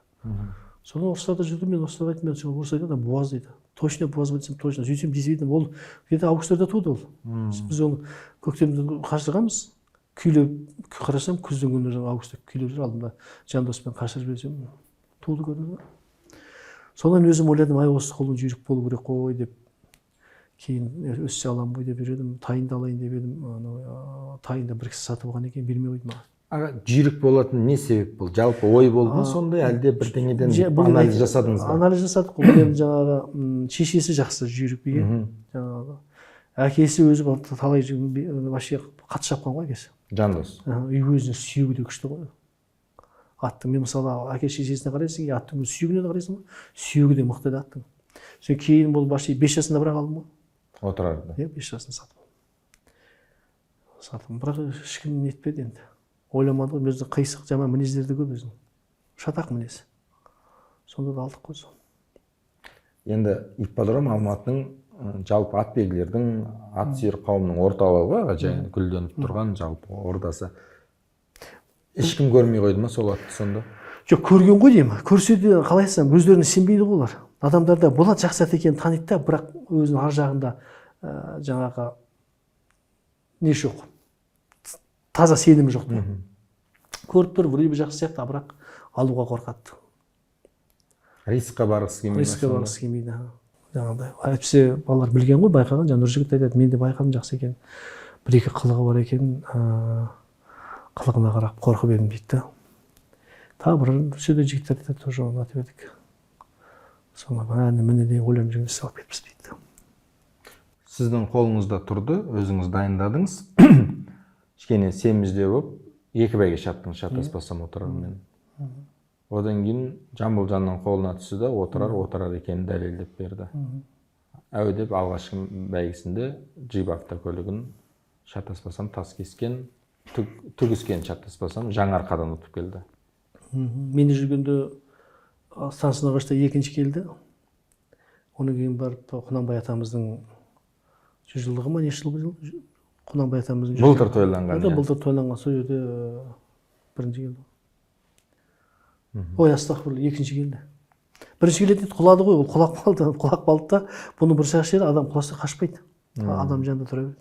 Соны орыстарда жүрдім, мен орыстарға айттым, мен орыс айтады, буаз дейді. Точно буаз ба десем, точно. Сөйтсем, действительно, ол где-то августарда туды ол. Біз оны көктемде қашырғанбыз. Күйлеп қарасам, күздің күні августта күйлеп жүр, алдымда жандоспен қашырып жіберсем, туды көрінді. Содан өзім ойладым, ай осы қолын жүйрік болу керек қой деп. Кейін өссе аламын ғой деп жүредім, тайынды алайын деп едім. Тайында бір кісі сатып алған екен, бермей қойды маған. Аға, жүйрік болатын не себеп болды? Жалпы ой болды ма сондай, әлде бірдеңеден анализ жасадыңыз ба? Анализ жасадық қой. Енді жаңағы шешесі жақсы жүйрік биге. Жаңағы әкесі өзі талай вообще қатты шапқан ғой әкесі. Жандос. Үй өзінің сүйегі де күшті ғой. Аттың мен мысалы әке шешесіне қарайсың, аттың сүйегіне де қарайсың ғой. Сүйегі де мықты да аттың. Сен кейін бұл вообще 5 жасында бірақ алдым ғой. Отырарды. 5 жасында сатып. Сатып, бірақ ешкім нетпеді енді. Ойламады ғой, өзі қисық жаман мінездерді көп өзінің. Шатақ мінез. Сонда да алдық қой сол. Енді ипподром Алматының жалпы ат белгілердің, ат сүйер қауымның орталығы, жаңа гүлденіп тұрған жалпы ордасы. Ешкім көрмей қойды ма сол атты сонда? Жоқ, көрген ғой деймін. Көрсе де қалай айтсам, өздеріне сенбейді ғой олар. Адамдарда болады жақсы ат екенін таниды да, бірақ өзінің ар жағында жаңағы не жоқ. Таза сенімі жоқ. Көріп тұр, біреу жақсы сияқты, бірақ алуға қорқады. Рискқа барғысы келмейді. Рискқа барғысы келмейді. Жаңағыдай. Әйтпесе балалар білген ғой, байқаған. Жаңа Нұржігіт айтады, мен де байқадым жақсы екен. Бір-екі қылығы бар екен, қылығына қарап қорқып едім дейді. Тағы бір сөйде жігіттер айтады, тоже оны атып едік. Соны міне де ойланып жүрген салып кетіппіз дейді. Сіздің қолыңызда тұрды, өзіңіз дайындадыңыз. Кішкене семізде болып, 2 бәйге шаптыңыз, шатаспасам отырармен. Одан кейін Жамбылжанның қолына түсті да отырар екенін дәлелдеп берді. Әуедеп алғашқы бәйгісінде джип автокөлігін шатаспасам тас кескен, түгіскен шатаспасам Жаңарқадан ұтып келді. Мен жүргенде станцияға қашта 2-ші келді. Оны кейін барып Құнанбай атамыздың 100 жылдығы ма, неше жыл? Құнанбай атамыздың былтыр тойланған. Былтыр тойланған сол жерде 1-ші келді. Ой, астағфирулла, 2-ші келді. 1-ші келеді дейді, құлады ғой, ол құлап қалды да, бұны бір шақ жері адам құласа қашпайды. Адам жанында тұра береді.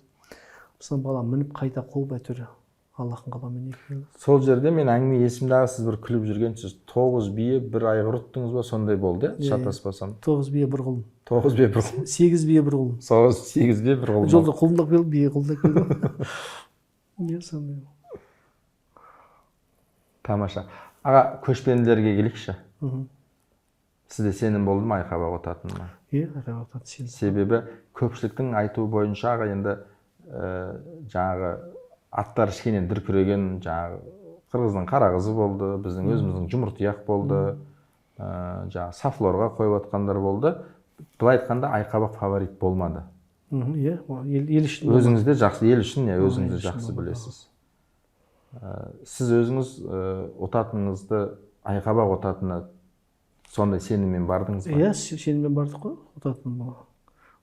Мысалы балам мініп қайта қуып әйтеуір Аллахтың қалауымен 2 келді. Сол жерде мен әңгіме есімдағы сіз бір күліп жүргенсіз. 9 бие бір айғыр ұттыңыз ба, сондай болды, шатаспасам. 9 бие бір құлын. 9 бие бір құлын. 8 бие бір құлын. 8 бие бір құлын. Жолда құлындап келді, бие құлындап келді. Не сондай. Тамаша. Аға, көшпенділерге келейікші. Сізде сенім болды ма Айқабақ ұтатынына? Айқабақ ұтатын сенім. Себебі көпшіліктің айтуы бойынша аға енді жаңағы аттар кішкене дүркіреген, жаңағы қырғыздың қара қызы болды, біздің өзіміздің жұмыртұяқ болды, жаңағы Сафлорға қойып атқандар болды. Былай айтқанда Айқабақ фаворит болмады. Ел үшін. Өзіңізде жақсы, ел үшін өзіңізді жақсы білесіз. Сіз өзіңіз ұтатыныңызды, Айқабақ ұтатынына сондай сеніммен бардыңыз ба? Иә, сеніммен бардық қой,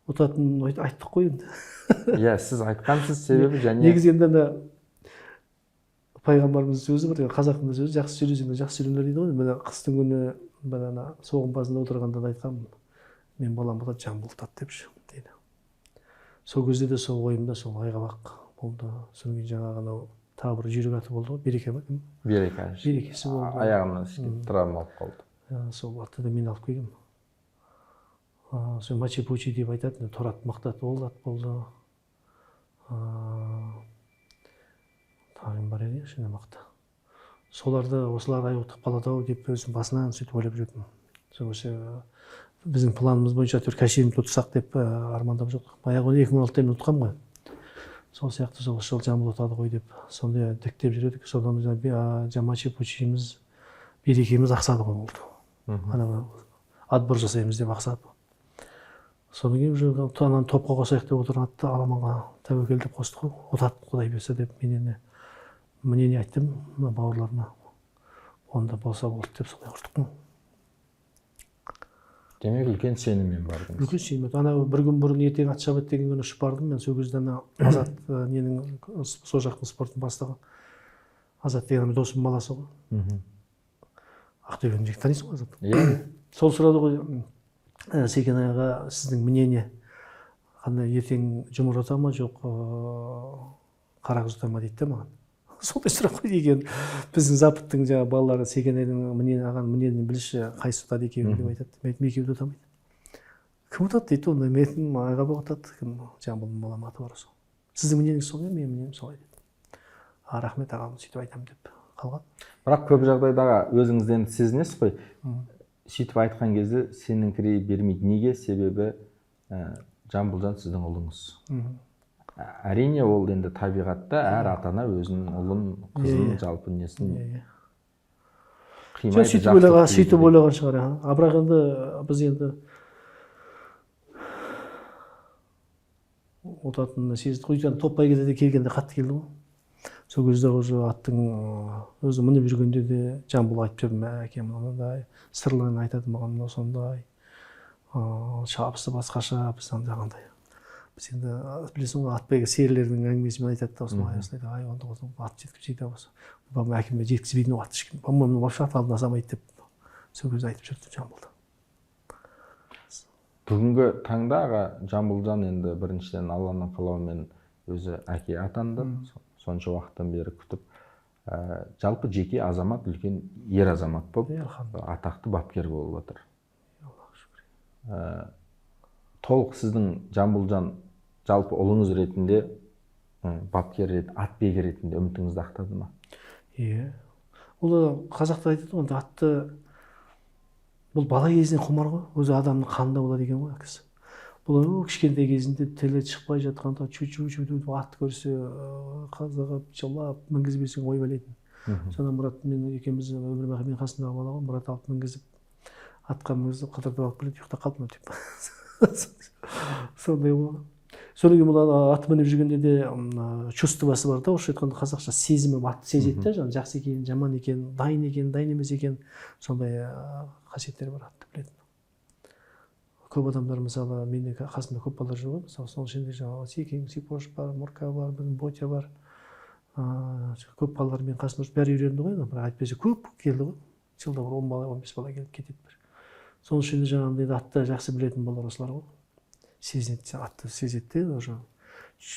ұтатын айттық қой енді. Иә, сіз айтқансыз себебі және... Негізі енді пайғамбарымыздың сөзі бар, қазақтың сөзі, жақсы сөйлесеңдер, жақсы сөйлеңдер дейді ғой. Мен қыстың күні соғым басында отырғанда да айтқанмын. Мен балам ұтады, Жамбыл ұтады депші дейді. Сол кезде де сол ойымда сол Айқабақ болды. Содан кейін жаңағы тағы бір жүйрік аты болды ғой, Береке ма? Берекесі болды. Аяғымнан травма алып қалды. Сол атты да мен алып келгем. Сол Мачи-Пучи деп айтатын, Торат мақтады, ол ат болды. Тағым бар еді, шыны мақта. Соларды, осыларды ай ұтып қалады-ау деп өзім басынан сөйтіп ойлап жүретінмін. Сол біздің планымыз бойынша әйтеуір Кәшемді ұтсақ деп армандап жүрдік. Баяғы 2016-та мен ұтқам ғой. Сол сияқты сол Жамбыл ұтады ғой деп сондай діттеп жүредік. Содан Мачи-Пучиіміз, Берекеміз ақсады ғой болды. Отбор жасаймыз деп ақсады. Содан кейін топқа қосайық деп отырған атты Аламанға тәуекел деп қостық қой. Ұтады Құдай берсе деп мен мнение айттым бауырларына. Онда болса болды деп солай құрдық қой. Демек үлкен сеніммен бардыңыз. Үлкен сеніммен. Ана бір күн бұрын ертең ат шабады деген күні ұшып бардым. Мен сол кезде Азат ненің сол жақтың спорттың бастығы Азат деген досымның баласы ғой. Ақтөбені жек танисың ғой Азат? Иә. Сол сұрады ғой, Секен аға, сіздің мнение қандай, ертең жұмыр ота ма жоқ қарағыз ота ма дейді да маған. Сондай сұрақ қойды екен. Біздің Западтың жаңағы балалары Секен ағаның мнениесін білші, қайсы отады екеуін деп айтады. Мен айтамын екеуі де отамайды. Кім отады дейді, онда мен аға отады, кім Жамбылдың балам аты бар сол. Сіздің мнениеңіз солай, менің мнением солай деді. Рахмет ағам, сөйтіп айтамын деп қалған. Бірақ көп жағдайда өзіңізден сезінесіз ғой. Сөйтіп айтқан кезде сеніңкірей бермейді. Неге? Себебі Жамбылжан сіздің ұлыңыз. Әрине ол енді табиғатта әр ата-ана өзінің ұлын, қызын, жалпы несін қимайды. Сөйтіп ойлаған шығар. Бірақ енді біз енді отатынын сездік. Өйткені Топбайге де келгенде қатты келді ғой. Сол кезде уже аттың өзі мініп жүргенде де Жамбыл айтып жүрдім, әкем мынандай, сырларын айтады маған сондай, шабысы басқаша, біз андағандай. Біз енді білесің ғой, Атбайға серілердің әңгімесімен айтады да, осылай ай онда ат жеткізбейді осы. Әкеме жеткізбейтін ат ешкім. По-моему, вообще ат алдына салмайды деп сол кезде айтып жүрді Жамбылда. Бүгінгі таңда аға Жамбылжан енді біріншіден Алланың қалауымен өзі әке атанды. Сонша уақыттан бері күтіп, жалпы жеке азамат, үлкен ер азамат болып, атақты бапкер болып отыр. Толық сіздің Жамбылжан жалпы ұлыңыз ретінде, бапкер ретінде, атбегі ретінде үмітіңізді ақтады ма? Иә. Ол қазақта айтады ғой, атты бұл бала кезінен құмар ғой, өзі адамның қанында болады екен ғой кісі. Бұл кішкентай кезінде тілі шықпай жатқанда чу-чу-чу атты көрсе қазағап, жылап, мінгізбесең ой байлайтын. Сонда Мұрат мен екеуміз өмірбақи мен қасындағы бала ғой, Мұрат алып мінгізіп, атқа мінгізіп, қыдыртып алып келеді, ұйықтап қалдым деп. Сондай болды. Содан кейін бұл ат мініп жүргенде де чувствосы бар да, орысша айтқанда қазақша сезімі, атты сезеді да, жақсы екен, жаман екен, дайын емес екен, сондай қасиеттері бар атты білетін. Көп адамдар мысалы менің қасымда көп балалар жүр ғой, мысалы соның ішінде жаңағы Секең, Сипош бар, Мұрка бар, Ботя бар, көп балалар менің қасымда жүр, бәрі үйренді ғой, бірақ әйтпесе көп келді ғой, жылда бір 10 бала, 15 бала келіп кетеді бір. Соның ішінде жаңағыдай атты жақсы білетін балалар осылар ғой, сезінеді, атты сезеді, уже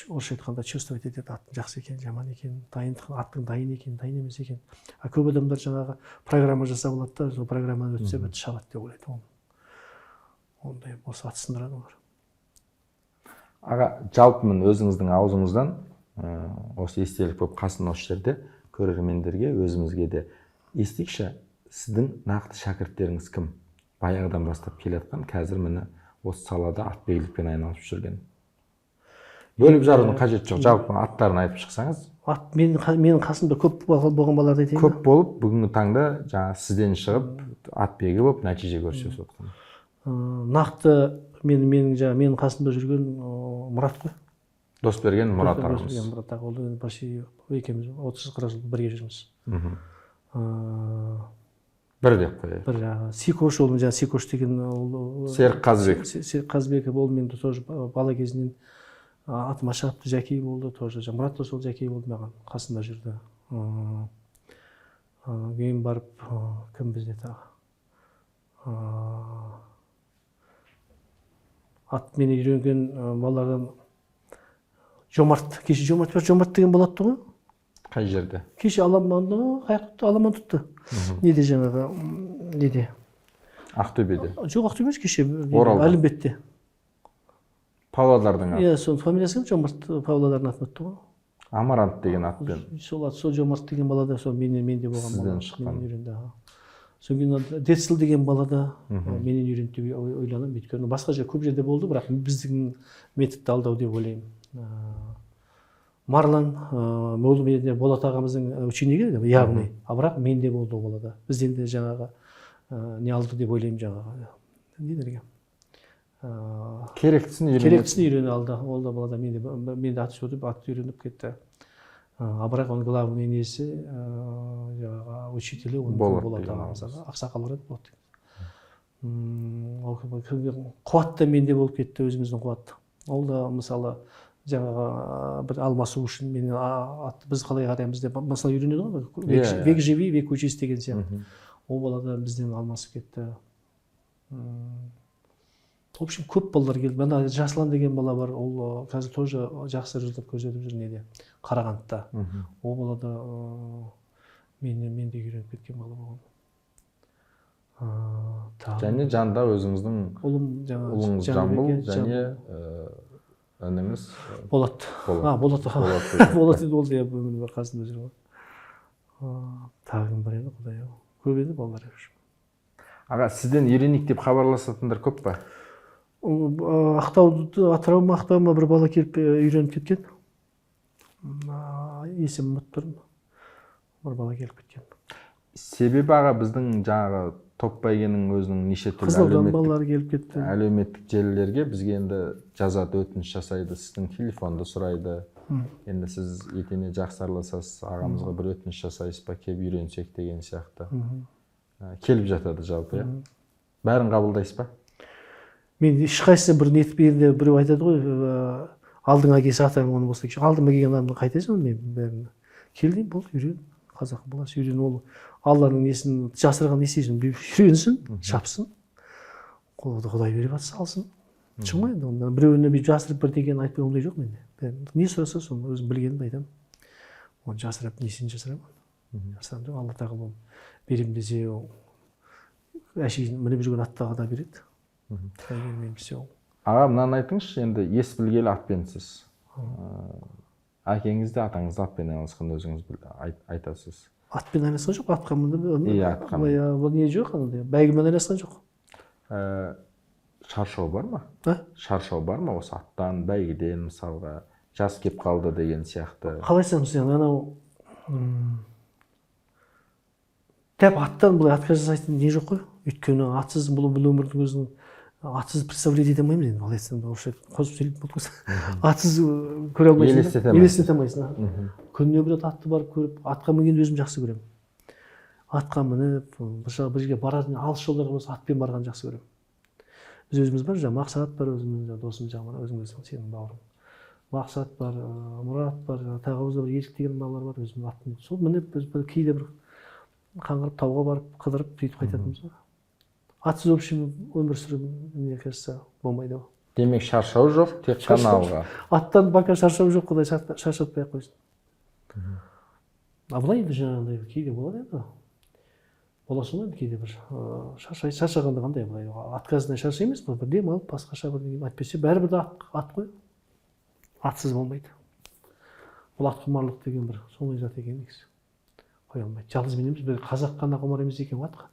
орысша айтқанда чувствовать етеді, аттың жақсы екен, жаман екен, аттың дайын екен, дайын емес екен. Көп адамдар жаңағы программа жасап алады да, сол программаны өтсе бітті шабады деп ойлайды ол. Ондай болса ат сындырады олар. Аға, жалпы мен өзіңіздің аузыңыздан осы естелік болып қасын осы жерде көрермендерге, өзімізге де естейікші, сіздің нақты шәкірттеріңіз кім? Баяғыдан бастап келе жатқан, қазір міне осы салада атбегілікпен айналысып жүрген. Бөліп жарудың қажеті жоқ, жалпы аттарын айтып шықсаңыз. Менің қасымда көп болған балаларды айтайын ба? Көп болып, бүгінгі таңда жаңа сізден шығып атбегі болып нәтиже көрсетіп отқан. Нақты менің қасымда жүрген Мұрат қой. Досберген Мұрат ағамыз. Мұрат аға, ол почти екеуміз 30-40 жыл бірге жүрміз. Бір деп қояйық. Бір Сикош, ол жаңағы Сикош деген Серік Қазбек. Серік Қазбеков, ол мен тоже бала кезінен атыма шығыпты, Жәкей болды тоже. Мұрат та сол Жәкей болды маған, қасында жүрді. Кейін барып кім бізде тағы? Ат мені үйренген балалардан Жомарт, кеше Жомарт деген болады ғой. Қай жерде? Кеше Аламан тұтты. Неде жаңағы, неде? Ақтөбеде. Жоқ, Ақтөбе кеше Әлімбетте. Павлодардың аты. Иә, сол фамилиясы кім? Жомарт Павлодардың атын өтті ғой. Амарант деген атпен. Сол Жомарт деген балада сол менде болған бала. Сізден шыққан. Содан кейін Децл деген балада менен үйренді деп ойланамын, өйткені басқа жер көп жерде болды, бірақ біздің методты алдау деп ойлаймын. Марлан, ол Болат ағамыздың ученигі, яғни, бірақ менде болды ол балада. Бізден де жаңағы не алды деп ойлаймын жаңағы. Не дерге? Керектісін үйрене алды. Ол да балада менде ат сөйтіп, атты үйреніп кетті. Бірақ оның главный несі, учителі Болат ағамыз, ақсақал болады. Қуат та менде болып кетті, өзіміздің қуат. Ол да мысалы жаңағы бір алмасу үшін мен біз қалай қараймыз деп мысалы үйренеді ғой век живи век учись деген сияқты. Ол бала да бізден алмасып кетті. В общем, көп балалар келді. Мына Жаслан деген бала бар, ол қазір тоже жақсы результат көрсетіп жүр неде, Қарағандыда. Ол бала да мен де үйреніп кеткен бала болған. Және жанда өзіңіздің ұлыңыз Жамбыл және ініңіз Болат. Болат еді, ол да өмірі қасында жүр ғой. Тағы кім бар еді, құдай ау. Көп еді балалар. Аға, сізден үйренейік деп хабарласатындар көп па? Атырау ма бір бала келіп үйреніп кеткен. Есімін ұмытып тұрмын. Бір бала келіп кеткен. Себебі аға біздің жаңағы топ бәйгенің өзінің неше түрлі әлеуметтік желілерге бізге енді жазады, өтініш жасайды, сіздің телефонды сұрайды. Енді сіз етене жақсы араласасыз, ағамызға бір өтініш жасайсыз ба, келіп үйренсек деген сияқты. Келіп жатады жалпы, бәрін қабылдайсыз ба? Мен ешқайсысы бір нетіп бергенде біреу айтады ғой, алдыңа келсе атаң оны болса, алдыма келген адамды қайтесің, мен бәрін кел деймін, болды, үйрен, қазақ баласы үйрен, ол Алланың несін жасырған несесін үйренсін, шапсын, Құдай беріп жатса алсын. Шықмайды, біреуіне жасырып бір деген айтпай ондай жоқ менде. Не сұраса соны өзім білгенімді айтамын. Оны жасырып несін жасырамын. Жасырамын, Алла тағала берем десе, әшейін мініп жүрген аттаға да береді. Аға, мынаны айтыңызшы, енді ес білгелі атпенсіз. Әкеңіз де атаңыз атпен айналысқан өзіңіз айтасыз. Атпен айналысқан жоқ, атқа мініп. Иә, атқа мініп. Бұл не жоқ, бәйгемен айналысқан жоқ. Шаршау бар ма? Шаршау бар ма осы аттан, бәйгеден мысалға, жас кеп қалды деген сияқты? Қалайсам сен, анау тәп аттан бұлай атқа жасайтын не жоқ қой. Өйткені атсыз бұл өмірдің өзінің атсыз представлять ете алмаймын енді. Қалай айтсам, осы қосып сөйлеп болды. Атсыз көре алмайсың, елестете алмайсың. Күніне бір атты барып көріп, атқа мінгенді өзім жақсы көремін. Атқа мініп, бір жерге баратын алыс жолдарға болса атпен барғанды жақсы көремін. Біз өзіміз бар, Мақсат бар, өзіміз досым жағынан, өзіңіз сенің бауырың. Мақсат бар, Мұрат бар, Тағауызда бір Елік деген балалар бар, өзіміз аттың. Сол мініп, біз кейде бір қаңғырып тауға барып, қыдырып, сөйтіп қайтатынымыз бар. Атсыз общем өмір сүру, мне кажется, болмайды ғой. Демек шаршау жоқ, тек қана алға. Аттан бака шаршау жоқ, Құдай шаршатпай ақ қойсын. Былай енді жаңағыдай кейде болады енді. Боласың ғой кейде бір шаршағанда қандай былай отказына шаршаймыз ба, бір дем алып басқаша бір айтпесе бәрібір де ат қой. Атсыз болмайды. Бұл атқұмарлық деген бір сондай зат екен негізі. Қоя алмайды. Жалғыз мен емес, біз қазақ қана құмар емес екен ғой атқа.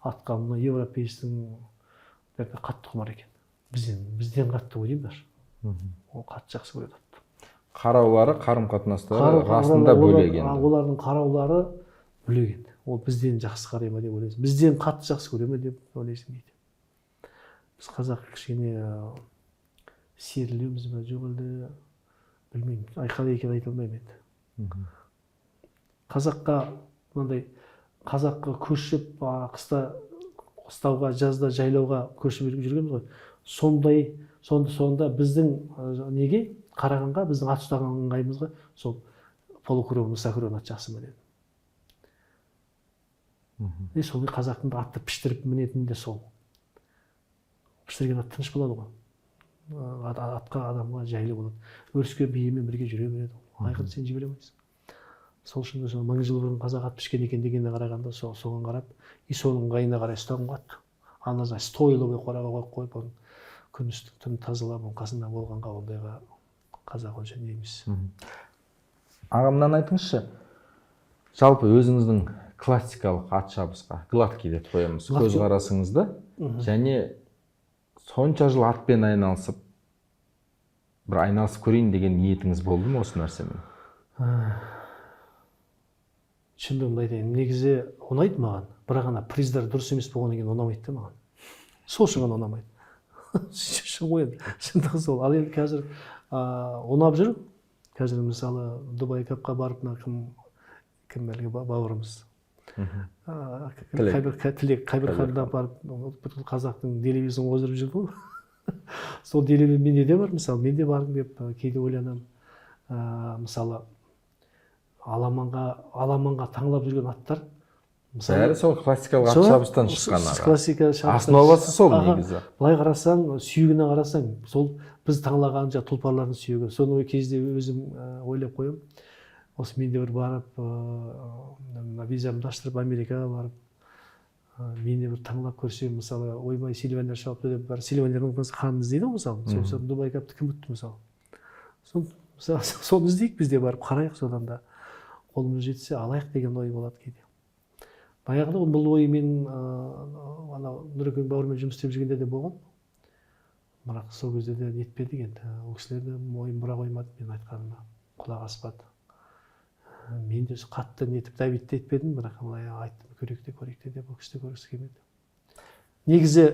Атқа мына европейстің қатты құмар екен. Бізден қатты ойлаймын даже. Ол қатты жақсы көреді атты. Қараулары, қарым-қатынастары расында бөлек енді. Олардың қараулары бөлек енді. Ол бізден жақсы қарай ма деп ойлайсың. Бізден қатты жақсы көре ме деп ойлайсың дейді. Біз қазақ кішкене серілеуміз бе, жоқ әлде білмеймін. Қалай екенін айта алмаймын енді. Қазаққа мынандай қазаққа көшіп қыстауға, жазда жайлауға көшіп жүргенбіз ғой. Сонда біздің неге қарағанға, біздің ат ұстаған ыңғайымызға сол полукуров, носокуров ат жақсы ма деді. Сол қазақтың атты піштіріп мінетін де сол. Піштірген ат тыныш болады ғой. Атқа адамға жайлы болады. Өріске биемен бірге жүре береді. Айқын сен жібере алмайсың. Сол үшін мың жыл бұрын қазақ ат пішкен екен дегеніне қарағанда соған қарап, и соның ыңғайына қарай ұстаған ат. Ана стойлы қораға қойып, күн түн тазалап, қасында болғанға ондайға қазақ онша не емес. Ағамнан айтыңызшы, жалпы өзіңіздің классикалық ат шабысқа, гладкий деп қоямыз, көзқарасыңызды, және сонша жыл атпен айналысып, бір айналысып көрейін деген ниетіңіз болды ма осы нәрсемен? Шындығымды айтайын, негізі ұнайды маған, бірақ ана приздар дұрыс емес болғаннан кейін ұнамайды да маған. Сол үшін ғана ұнамайды. Шындығы сол. Ал енді қазір ұнап жүр. Қазір мысалы Дубай капқа барып, кім әлгі бауырымыз. Қайбір ханға барып, қазақтың телевизорын қоздырып жүрді ғой. сол делебе менде де бар, мысалы мен де барғым келіп кейде ойланамын. Мысалы аламанға таңлап жүрген аттар, бәрі сол классикалық ат шабыстан шыққан классика основасы сол негізі. Былай қарасаң, сүйегіне қарасаң, сол біз таңлаған тұлпарлардың сүйегі. Соны кезде өзім ойлап қоямын. Осы мен де бір барып, визамды аштырып Америкаға барып, мен де бір таңлап көрсем, мысалы, ойбай Сильвандер шауыпты деп, бар Сильвандердің қанын іздейді ғой, мысалы. Сол Дубай капты кім ұтты, мысалы. Соны іздейік бізде барып, қарайық, содан да қолымыз жетсе алайық деген ой болады кейде. Баяғыда бұл ой мен Нұрекең бауырмен жұмыс істеп жүргенде де болған. Бірақ сол кезде де нетпедік енді. Ол кісілер де мойын бұра қоймады, мен айтқаныма құлақ аспады. Мен де қатты нетіп Давидті етпедім, бірақ былай айттым, көректе деп, ол кісі де көргісі келмеді. Негізі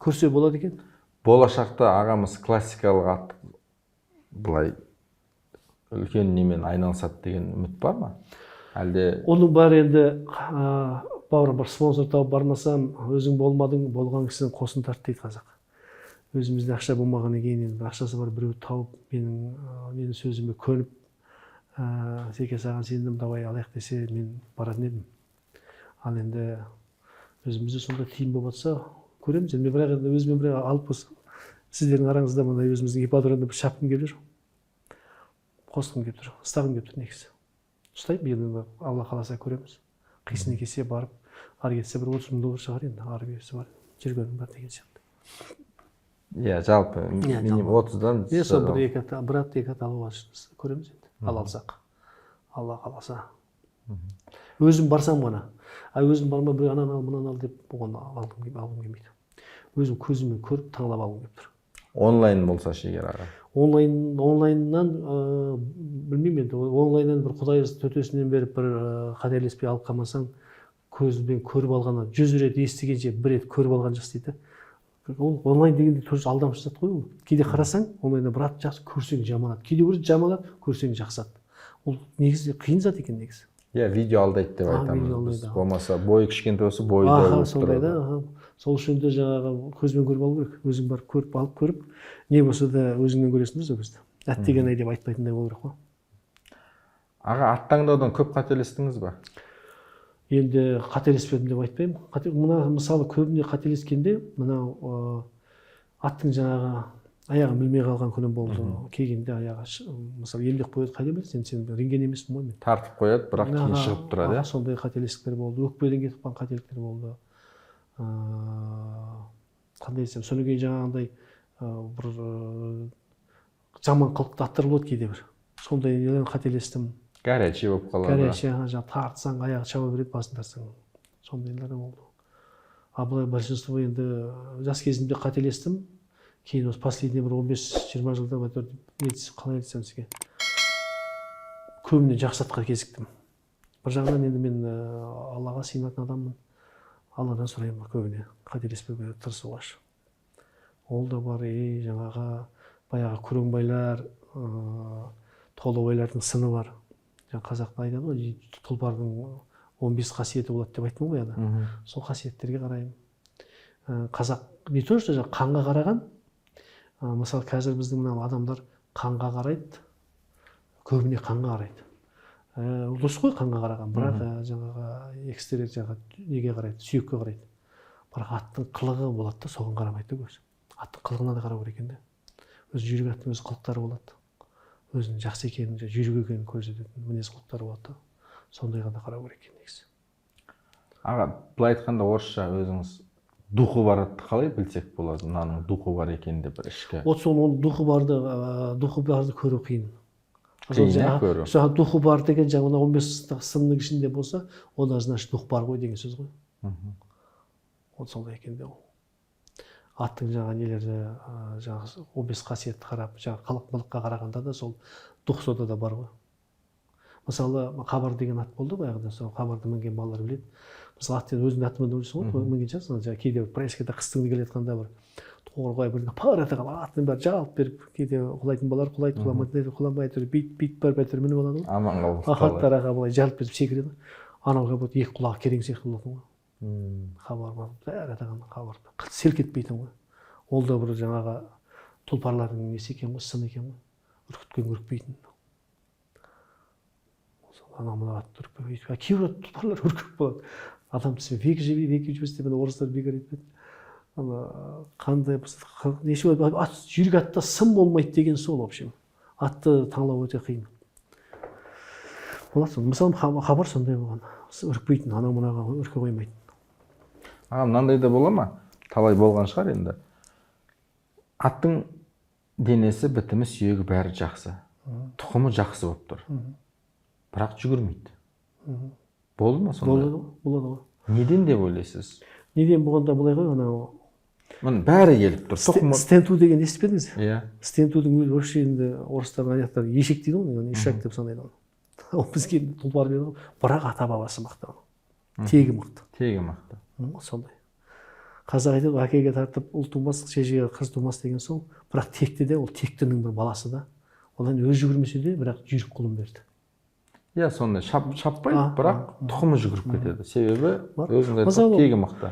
көрсе болады екен. Болашақта ағамыз классикалық ат былай үлкен немен айналысады деген үміт бар ма? Әлде оның бәрі енді бауырым бір спонсор тауып бармасам, өзің болмадың, болған кісіден қосын тарт дейді қазақ. Өзімізде ақша болмағаннан кейін енді ақшасы бар біреу тауып, менің сөзіме көніп, Секе саған сендім, давай алайық десе, мен баратын едім. Ал енді өзімізде сонда тиім болып жатса, көреміз. Мен бірақ енді өзіме бір алып болсам, сіздердің араңызда мына өзіміздің ипподромда бір шапқым келіп жүр. Қосқым келіп тұр, ұстағым келіп тұр негізі. Ұстаймын, енді Алла қаласа көреміз. Қисыны кесе барып, ары кетсе бір 30 мың доллар шығар енді, ары берсе бар. Жүргенім бар деген сияқты. Иә, жалпы минимум 30-дан. Сол бір ат екі ат алуға көреміз енді. Ал алсақ, Алла қаласа. Өзім барсам ғана, өзім барма бір анан ал, мынан ал деп оған алғым келмейді. Өзім көзіммен көріп таңдап алғым келіп тұр. Онлайн болса шегер аға. Онлайннан білмеймін енді, онлайннан бір құдай төтесінен беріп бір қателеспей алып қалмасаң, көзбен көріп алғаны 100 рет естігенше бір рет көріп алған жақсы дейді. Ол онлайн дегенде тоже алдамшы зат қой ол. Кейде қарасаң, онлайнда бір ат жақсы, көрсең жаман ат. Кейде көрсең жаман ат, көрсең жақсы ат. Ол негізі қиын зат екен негізі. Иә, видео алдайды деп айтамыз. Болмаса бойы кішкентай болса бойы да болып тұрады. Сол үшін де жаңағы көзбен көріп алу керек. Өзің барып көріп алып көріп, не болса да өзіңнен көресің сол кезде. Ат деген ай деп айтпайтындай болу керек қой. Аға, ат таңдаудан көп қателестіңіз ба? Енді қателеспедім деп айтпаймын. Мына мысалы көбіне қателескенде мынау аттың жаңағы аяғын білмей қалған күнім болды. Келгенде аяғы мысалы емдеп қояды, қайда білесің, сен рентген емеспін ғой мен. Тартып қояды, бірақ кейін шығып тұрады. Сондай қателестіктер болды. Өкпеден кетіп қалған қателіктер болды. Қандай десем, содан кейін жаңағындай бір жаман қылықты аттар болады кейде бір. Сондай қателестім. Горячий болып қалады. Горячий, тартсаң, аяғы шаба береді, басын тартсаң. Сондайлар да болды. Былай большинство енді жас кезімде қателестім. Кейін осы последний бір 15-20 жылда қалай айтсам сізге, көбіне жақсы атқа кезіктім. Бір жағынан енді мен Аллаға сыйынатын адаммын. Алладан сұраймын көбіне, қателеспеуге тырысуға. Ол да бар, жаңағы баяғы күреңбайлар, толыбайлардың сыны бар. Қазақта айтады ғой, тұлпардың 15 қасиеті болады деп айтқан ғой ана. Сол қасиеттерге қараймын. Қазақ не то что қанға қараған, мысалы қазір біздің мына адамдар қанға қарайды, көбіне қанға қарайды. Дұрыс қой қанға қараған, бірақ жаңағы экстерьер жағы неге қарайды, сүйекке қарайды. Бірақ аттың қылығы болады да, соған қарамайды көз. Аттың қылығына да қарау керек екен. Өз жүрек аттың өз қылықтары болады. Өзінің жақсы екенін, жүрек екенін көрсететін мінез құлықтары болады. Сондайға да қарау керек екен негізі. Аға, былай айтқанда орысша өзіңіз духы бар атты қалай білсек болады? Мынаның духы бар екенін деп бір ішкі. Оның духы барды көру қиын. Қиын көру. Духы бар деген жаңағы 15 сынның ішінде болса, онда значит дух бар ғой деген сөз ғой. Ол солай екен де ол. Аттың жаңағы нелері, жаңағы 15 қасиетті қарап, жаңағы қылық-мылыққа қарағанда да сол дух сода да бар ғой. Мысалы, Қабар деген ат болды баяғыда, сол Қабарды мінген балалар біледі. Мысалы, аттен өзінің аты мінген ойлайсың ғой, мінген шығарсың, жаңағы кейде проискада қыстың келе жатқанда бір тоғырғай бір пар ете қалып, аттың бәрі жалп беріп, кейде құлайтын балалар құлайды, құламай тұр, бит бар бәтір мініп алады ғой. Аман қалып. Аттар аға былай жалп беріп секіреді. Анауға вот екі құлағы керең сияқты болатын ғой. Хабар бар, бәрі атаған хабарды. Селк етпейтін ғой. Ол да бір жаңағы тұлпарлардың несі екен ғой, сын екен ғой. Үркіткен үркпейтін. Ана мына атты үркпей. Кейбір тұлпарлар үркіп болады. Адам түсінбей, век жібес деп орыстар бекер айтпайды. Ана қандай неше ат жүйрік атта сын болмайды деген сол, в общем. Атты таңдау өте қиын. Болады. Мысалы хабар сондай болған. Үркпейтін, ана мұнаға үрке қоймайтын. Аға, мынандай да бола ма? Талай болған шығар енді. Аттың денесі, бітімі, сүйегі бәрі жақсы. Тұқымы жақсы болып тұр. Бірақ жүгірмейді. Болды ма сонда? Болады ғой. Неден деп ойлайсыз? Неден болғанда былай ғой, анау бәрі келіп тұр. Стенту деген естіпедіңіз? Иә. Стентудың өзі вообще енді орыстардың аяқтары ешек дейді ғой, ишак деп санайды. Ол бізге тұлпар берді ғой, бірақ ата бабасы мықты. Тегі мықты. Тегі мықты. Сондай. Қазақ айтады, әкеге тартып ұл тумас, шешеге қыз тумас деген сол. Бірақ текті де, ол тектінің бір баласы да. Одан өз жүгірмесе де, бірақ жүйрік құлын берді. Иә, сондай шаппайды, бірақ тұқымы жүгіріп кетеді. Себебі өзіңіз айтқан тегі мықты.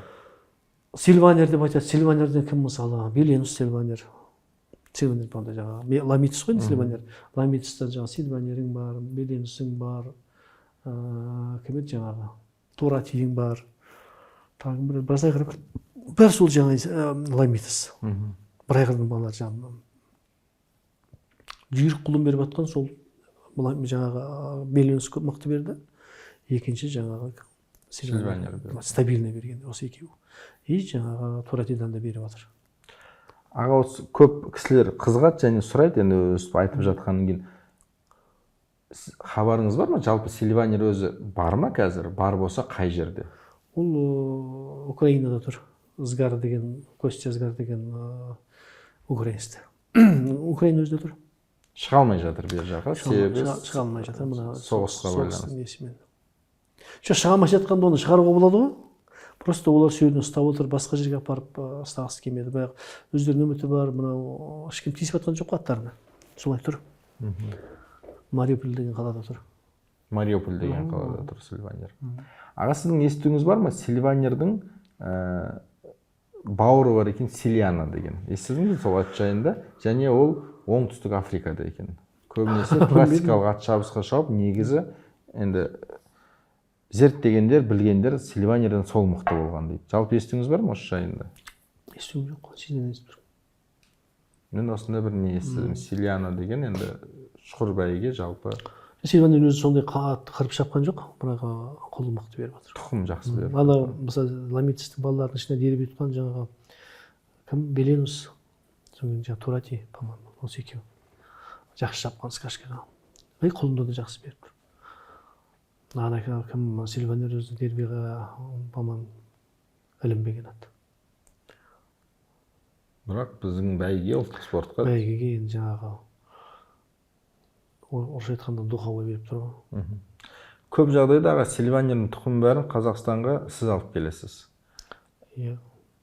Сильванер деп айтады. Сильванерден кім мысалы? Беленус Сильванер. Сильванер банда жаңағы Ламитус қой, Сильванер. Ламитустан жаңағы Сильванерің бар, Беленусың бар. Кім еді жаңағы? Туратиің бар. Тағы бір айғыр бар. Бәрі сол жаңағы Ламитус. Бір айғырдың балалары жаңағы. Жүйрік құлын беріп жатқан сол жаңағы Беленус мықты берді. Екінші жаңағы Сильванер стабильный берген. Осы екеуі. И жаңағы Туратидан да беріп жатыр. Аға, осы көп кісілер қызығады және сұрайды, енді өстіп айтып жатқаннан кейін. Хабарыңыз бар ма? Жалпы Сильванер өзі бар ма қазір? Бар болса қай жерде? Ол Украинада тұр. Згар деген, Костя Згар деген украинецте. Украина өзінде тұр. Шыға алмай жатыр бер жаққа. Шыға алмай жатыр. Соғысқа байланысты. Шыға алмай жатқанда оны шығаруға болады ғой. Просто олар сүйені ұстап отыр, басқа жерге апарып ұстағысы келмеді. Бірақ өздерінің үміті бар, мынау ешкім тиісіп жатқан жоқ аттарына. Солай тұр. Мариуполь деген қалада тұр. Мариуполь деген қалада тұр Сильванер. Аға, сіздің естуіңіз бар ма? Сильванердің бауыры бар екен, Сильяна деген. Естідіңіз сол ат жайында? Және ол оңтүстік Африкада екен. Көбінесе классикалық ат шабысқа шауып, негізі енді зерттегендер, білгендер Сильванерден сол мықты болған дейді. Жалпы естуіңіз бар ма осы жайында? Естуім жоқ, сізден естіп тұрмын. Мен осында бір не естідім. Сильяна деген енді шұқыр бәйге жалпы. Сильванер өзі сондай қырып шапқан жоқ, бірақ қолы мықты беріп жатыр. Тұқым жақсы беріп. Ана мысалы Ламитустың балаларының ішінде дербей тұтқан жаңағы кім? Беленус, содан жаңағы Турати, по-моему, осы екеуі. Жақсы шапқан скачкаға. Қолында да жақсы беріп тұр. Ана кім Сильванер өзі дербиға, по-моему, ілінбеген ат. Бірақ біздің бәйге ұлттық спортқа. Бәйгеге енді жаңағы орысша айтқанда духовой беріп тұр ғой. Көп жағдайда аға Сильванердің тұқымы бәрін Қазақстанға сіз алып келесіз. Иә.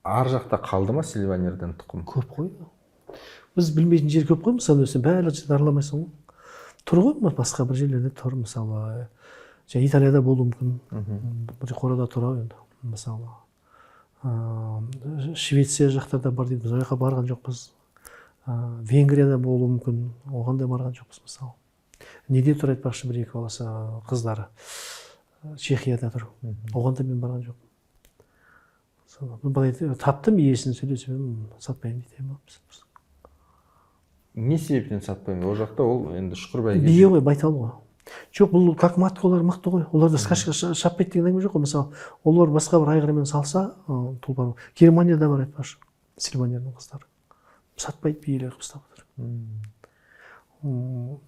Ар жақта қалды ма Сильванерден тұқым? Көп қой. Біз білмейтін жер көп қой, мысалы өсен бәрі дарламайсың ғой. Тұр ғой, басқа бір жерлерде тұр, мысалы. Италияда болуы мүмкін. Бір қорада тұр енді, мысалы. Швеция жақтарда бар дейді, біз ояққа барған жоқпыз. Венгрияда болуы мүмкін, оған да барған жоқпыз, мысалы. Неде тұр айтпақшы бір екі баласы қыздары. Чехияда тұр. Оған да мен барған жоқпын. Таптым, иесін сөйлесіп, сатпаймын дейді. Не себептен сатпаймын? Ол жақта ол енді шұқыр бәйге. Бие ғой, байтал ғой. Жоқ, бұл как матка олар мықты ғой. Оларды скачка шаппайды деген әңгіме жоқ қой. Мысалы, олар басқа бір айғырмен салса, тұлпар. Германияда бар айтпақшы. Сильванердің қыздары. Сатпайды, биелер қылып ұстап отыр.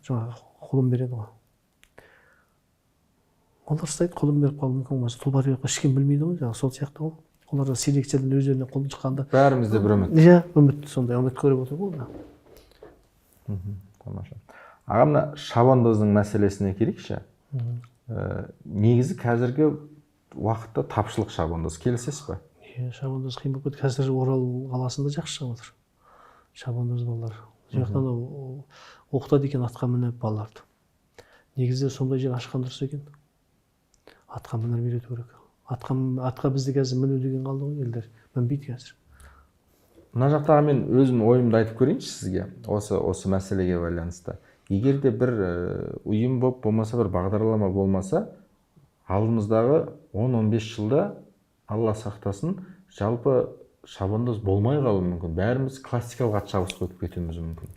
Жаңағы құлын береді ғой. Олар ұстайды, құлын беріп қалуы мүмкін болмаса, тұлпар беріп ешкім білмейді ғой, жаңағы сол сияқты ғой. Олар селекциядан өздеріне қолын шыққанда. Бәрімізде бір үміт. Иә, үміт сондай, үміт көріп отыр ғой. Тамаша. Аға, мына шабандоздың мәселесіне келейікші. Негізі қазіргі уақытта тапшылық шабандоз, келісесіз ба? Иә, шабандоз қиын болып кетті. Қазір Орал қаласында жақсы шығып отыр. Шабандоз балалар. Жақтан оқытады екен атқа мініп балаларды. Негізі сондай жер ашқан дұрыс екен. Атқа мініп үйрету керек. Атқа бізді қазір міну деген қалды ғой елдер. Мінбейді қазір. мына жақтағы мен өзім ойымды айтып көрейінші сізге осы мәселеге байланысты. Егер де бір ұйым болмаса, бір бағдарлама болмаса, алдымыздағы 10-15 жылда Алла сақтасын, жалпы шабандоз болмай қалуы мүмкін. Бәріміз классикалық ат шабысқа өтіп кетуіміз мүмкін.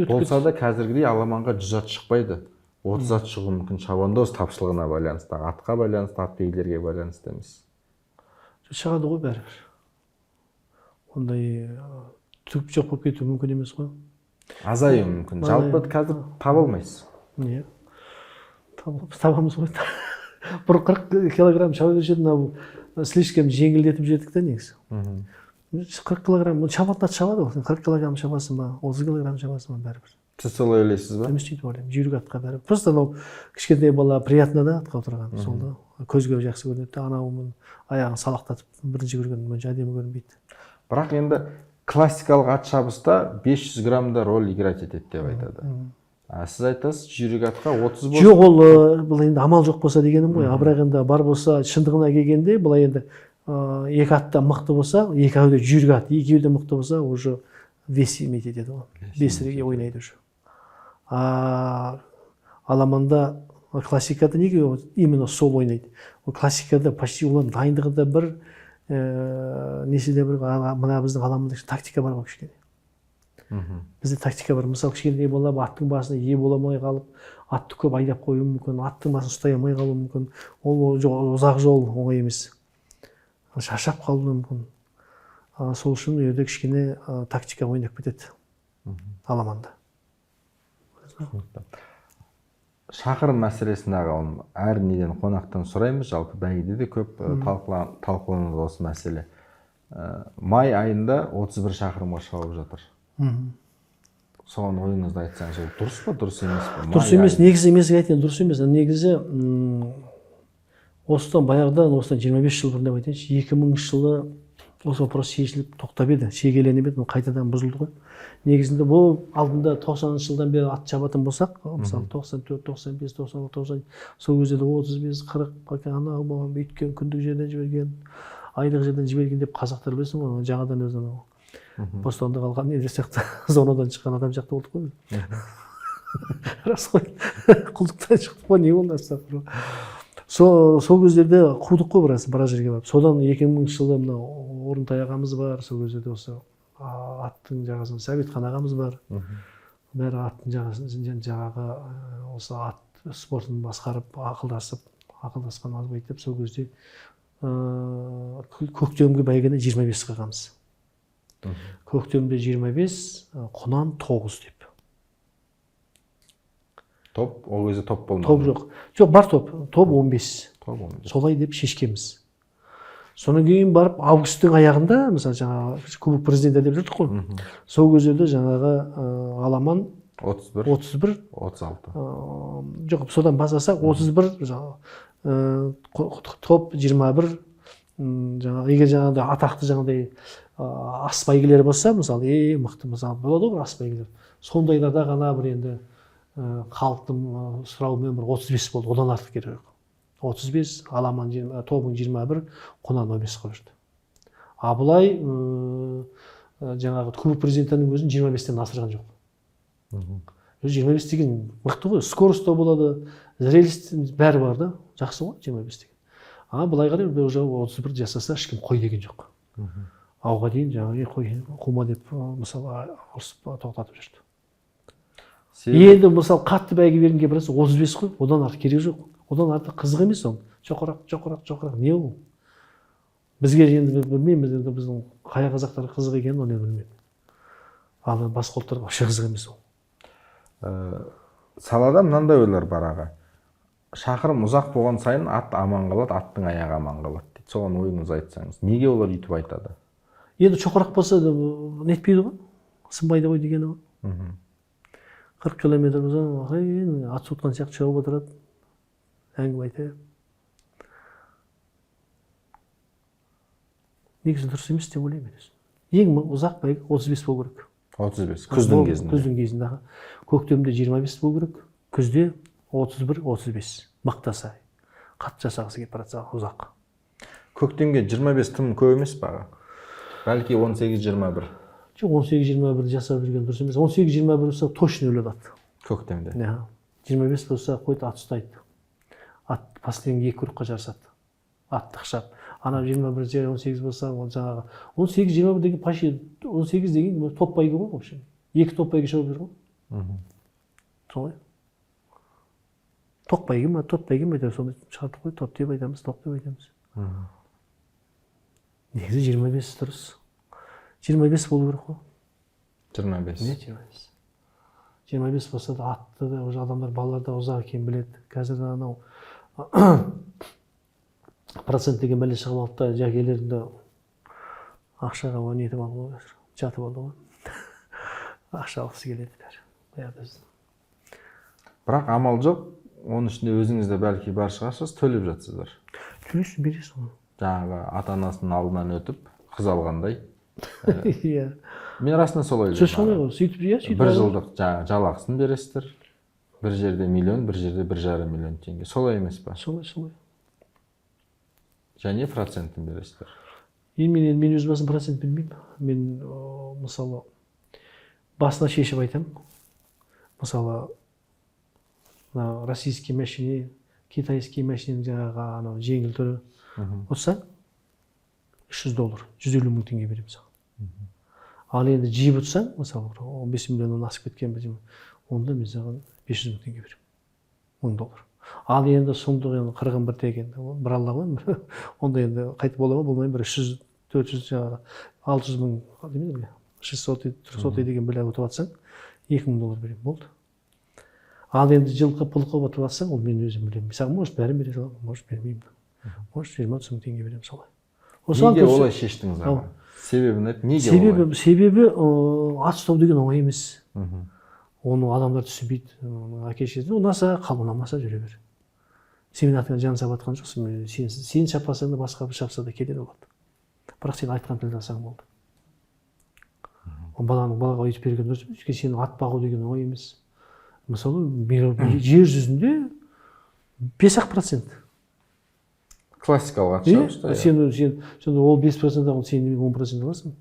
Болса да қазіргідей аламанға 100 ат шықпайды. 30 ат шығуы мүмкін, шабандоз тапшылығына байланысты, атқа байланысты, атбегілерге байланысты емес. Шығады ғой бәрібір. Ондай түп жоқ болып кетуі мүмкін емес қой. Азаюы мүмкін. Жалпы қазір таба алмайсыз. Не? Табамыз ғой. Бір 40 килограмм шаба бершеді, мынау слишком жеңілдетіп жедік та негізі. 40 килограмм, шабатын ат шабады ғой. 40 килограмм шабасы ма, 30 килограмм шабасы ма бәрібір. Сіз солай ойлайсыз ба? Жұмыс істейді ойлаймын. Жүйрік атқа бәрібір. Просто анау кішкентай бала приятно да атқа отырған. Сол да көзге жақсы көрінеді. Анау аяғын салақтатып бірінші көрген мынша әдемі көрінбейді. Бірақ енді классикалық ат шабыста 500 граммда роль играть етеді деп айтады. Сіз айтасыз, жүйрік атқа 30 болса. Жоқ, ол бұл енді амал жоқ болса дегенім ғой. Бірақ енді бар болса, шындығына келгенде былай енді екі атта мықты болса, екеуі де жүйрік ат, екеуі де мықты болса, уже вес иметь етеді ғой. Бесіреге ойнайды уже. Аламанда классикада неге именно сол ойнайды? Ол классикада почти олардың дайындығында бір неседе бір мына біздің аламында тактика бар ғой кішкене. Бізде тактика бар. Мысалы кішкентай бала аттың басына ие бола алмай қалып, атты көп айдап қоюы мүмкін, аттың басын ұстай алмай қалуы мүмкін. Ол ұзақ жол оңай емес. Шаршап қалуы мүмкін. Сол үшін ол жерде кішкене тактика ойнап кетеді аламанда. Шақырым мәселесіндағы әр неден қонақтан сұраймыз, жалпы бәйгеде де көп талқыланады осы мәселе. Май айында 31 шақырымға шауып жатыр. Соған ойыңызды айтсаңыз, ол дұрыс па, дұрыс емес па? Дұрыс емес, негізі емес айтайын, дұрыс емес. Негізі осыдан баяғыдан, осыдан 25 жыл бұрын деп айтайыншы, 2000 жылы осы вопрос шешіліп тоқтап еді, шегеленіп еді, қайтадан бұзылды ғой. Негізінде бұл алдында 90-шы жылдан бері ат шабатын болсақ, мысалы 94, 95, 96, 90, сол кезде 35, 40 анау болған, өйткен, күндік жерден жіберген, айлық жерден жіберген деп қазақтар білесің ғой, жаңадан өзінен бостанда қалған не сияқты зонадан шыққан адам сияқты болдық қой. Рас қой, құлдықтан шықтық па, не болды астақыру. Сол кездерде қудық қой біраз жерге барып. Содан 2000 жылда мына Орынтай ағамыз бар, сол кездерде осы аттың жағасын Сәбитхан ағамыз бар. Бәрі аттың жағағы осы ат спортын басқарып, ақылдасқан азбай етіп, сол кезде көктемгі бәйгені 25 қағамыз. Көктемде 25, құнан 9 деп. Топ, ол кезде топ болмады. Топ жоқ. Жоқ, бар топ 15. Солай деп шешкенбіз. Содан кейін барып августтың аяғында, мысалы жаңағы кубок президента деп жүрдік қой. Сол кездерде жаңағы аламан 31, 36. Жоқ, содан бастасақ 31 топ 21. Жаңағы егер жаңағыдай атақты жаңағыдай ас бәйгелері болса, мысалы, мықты мысалы болады ғой ас бәйгелер. Сондайларда ғана бір енді халықтың сұрауымен бір 35 болды, одан артық керек жоқ. 35, аламан тобың 21, құнан 15 қылып жүрді. Абылай жаңағы кубок президентінің өзін 25-тен асырған жоқ. 25 деген мықты ғой, скорость та болады, зрелість бәрі бар да, жақсы ғой 25 деген. Былай қарай уже 31 жасаса ешкім қой деген жоқ. Ауға дейін жаңағы қой қума деп мысалы ұрысып тоқтатып жүрді. Енді мысалы қатты бәйге бергенге біраз 35 қой, одан артық керек жоқ. Одан артық қызық емес ол. Жоқырақ, не ол? Бізге енді білмейміз, енді біздің қай қазақтар қызық екенін оны білмеймін. Ал басқа ұлттарға вообще қызық емес ол. Салада мынандай ойлар бар аға. Шақырым ұзақ болған сайын ат аман қалады, аттың аяғы аман қалады дейді. Соған ойыңыз айтсаңыз. Неге олар үйтіп айтады? Енді шоқырақ болса нетпейді ғой, сынбайды ғой дегені ғой. 40 километр болса, ат суытқан сияқты шауып отырады, әңгіме айтайық. Негізі дұрыс емес деп ойлаймын. Ең ұзақ бәйге 35 болу керек. 35, күздің кезінде. Күздің кезінде. Көктемде 25 болу керек, күзде 31-35. Мақтаса, қатты жасағысы келіп баратса ұзақ. Көктемге 25 тым көп емес пе аға? Бәлки 18-21. Жоқ, 18-21 жасап жүрген дұрыс емес. 18-21 болса точно өледі ат. Көктемде. 25 болса қойды ат ұстайды. Ат последний 2 кругқа жарысады. Атты қышап. Ана 21 18 болса, ол жаңағы 18-21 деген почти 18 деген топ бәйге ғой, в общем. 2 топ бәйге шығып жүр ғой. Солай. Топ бәйге ма, топ бәйге ма деп сонда шығардық қой, топ деп айтамыз, топ деп айтамыз. Негізі 25 дұрыс. 25 болу керек қой. 25. Не 25? 25 болса да атты да уже адамдар, балалар да ұзақ екенін біледі. Қазір анау процент деген бәле шығып алды да, жәкелерінде ақшаға нетіп алды ғой, жатып алды ғой. Ақша алғысы келеді. Бірақ амал жоқ, оның ішінде өзіңіз де бәлки бар шығарсыз, төлеп жатсыздар. Төлейсің, бересің ғой. Жаңағы ата-анасының алдынан өтіп, қыз алғандай. Иә. Мен расында солай солай ғой, сөйтіп. Бір жылдық жалақысын бересіздер. Бір жерде миллион, бір жерде 1,5 миллион теңге. Солай емес па? Солай. Және процентін бересіздер. Мен өз басым процент білмеймін. Мен мысалы басына шешіп айтам. Мысалы российский машине, китайский машиненің жаңағы анау жеңіл түрі болса $300, 150 мың теңге беремін саған. Ал енді джип ұтсаң, мысалы 15 миллионнан асып кеткен бір онда мен саған 500 мың теңге беремін. $1000. Ал енді сұмдық енді 41 деген бір алла ғой. Онда енді қайтып бола ма, болмай бір 300, 400 жаңағы 600 мың демейді ме? 600 деген біле ұтып атсаң, $2000 беремін, болды. Ал енді жылқы пұлқы ұтып атсаң, ол мен өзім білемін. Саған может бәрін бере саламын, может бермеймін. Может 20-30 мың теңге беремін солай. Неге олай шештіңіз аға? Себебін айт, неге олай? Себебі ат ұстау деген оңай емес. Оны адамдар түсінбейді. Әке-шешесі ұнаса, ұнамаса жүре бер. Сен атыңа жан сабатқан жоқсың. Сен шаппасаң да басқа бір шапса да келеді болады. Бірақ сен айтқан тілді алсаң болды. Балаға өйтіп берген дұрыс емес. Сен ат бағу деген оңай емес. Мысалы, жер жүзінде 5% классикалық ат шығар. Сен ол 5%-дан сен 10% аласың.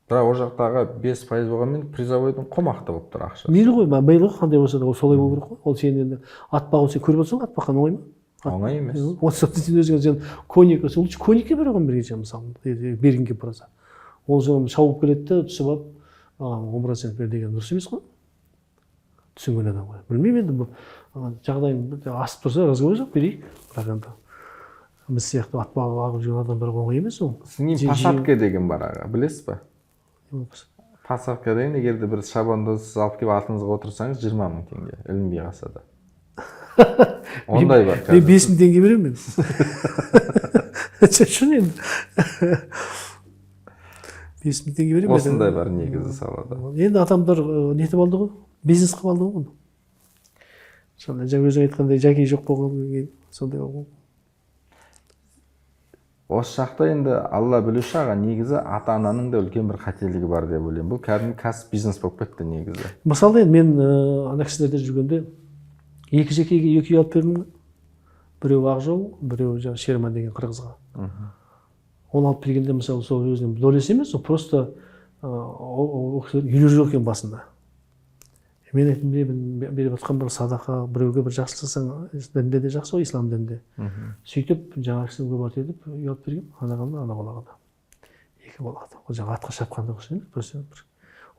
Бірақ ол жақтағы 5% болғанмен призовойдың қомақты болып тұр ақша. Мейлі ғой, мейлі ғой, қандай болса да ол солай болу керек қой. Ол сен енді ат бағу сен көріп отырсың, ат баққан оңай ма? Оңай емес. Сен өзіңе коньяк, сен лучше коньякке берген берген мысалы, бергенге барса. Ол жолы шауып келеді де түсіп алып, 10% бер деген дұрыс емес қой. Түсінген адам ғой. Білмеймін енді жағдайым асып тұрса разговор жоқ, берейік. Бірақ енді біз сияқты ат бағып жүрген адамдарға оңай емес ол. Сіздің посадка деген бар аға, білесіз ба? Посадка деген, егерде бір шабандоз алып келіп атыңызға отырсаңыз 20 мың теңге, ілінбей қалса да. Ондай бар қазір. Мен 5 мың теңге беремін мен. Шын енді. 5 мың теңге беремін. Осындай бар негізі салада. Енді адамдар нетіп алды ғой, бизнес қылып алды ғой. Сонда өзің айтқандай жәкей жоқ болғаннан кейін сондай болған. Осы жақта енді алла білуші аға, негізі ата-ананың да үлкен бір қателігі бар деп ойлаймын. Бұл кәдімгі кәсіп бизнес болып кетті негізі. Мысалы енді мен ана кісілерде жүргенде екі жекеге 2 үй алып бердім. Біреу Ақжол, біреу Шерман деген қырғызға. Оны алып бергенде мысалы сол өзінің долесі емес, ол просто ол кісілер үйлер жоқ екен басында. Мен айттым, беріп отқан бір садақа, біреуге бір жақсыласаң, дінде де жақсы ғой, ислам дінде. Сөйтіп, жаңа кісілерге барып едіп, үй алып берген, ана балаға да. 2 балаға да. Ол жаңа атқа шапқанда ұқсайды, бір.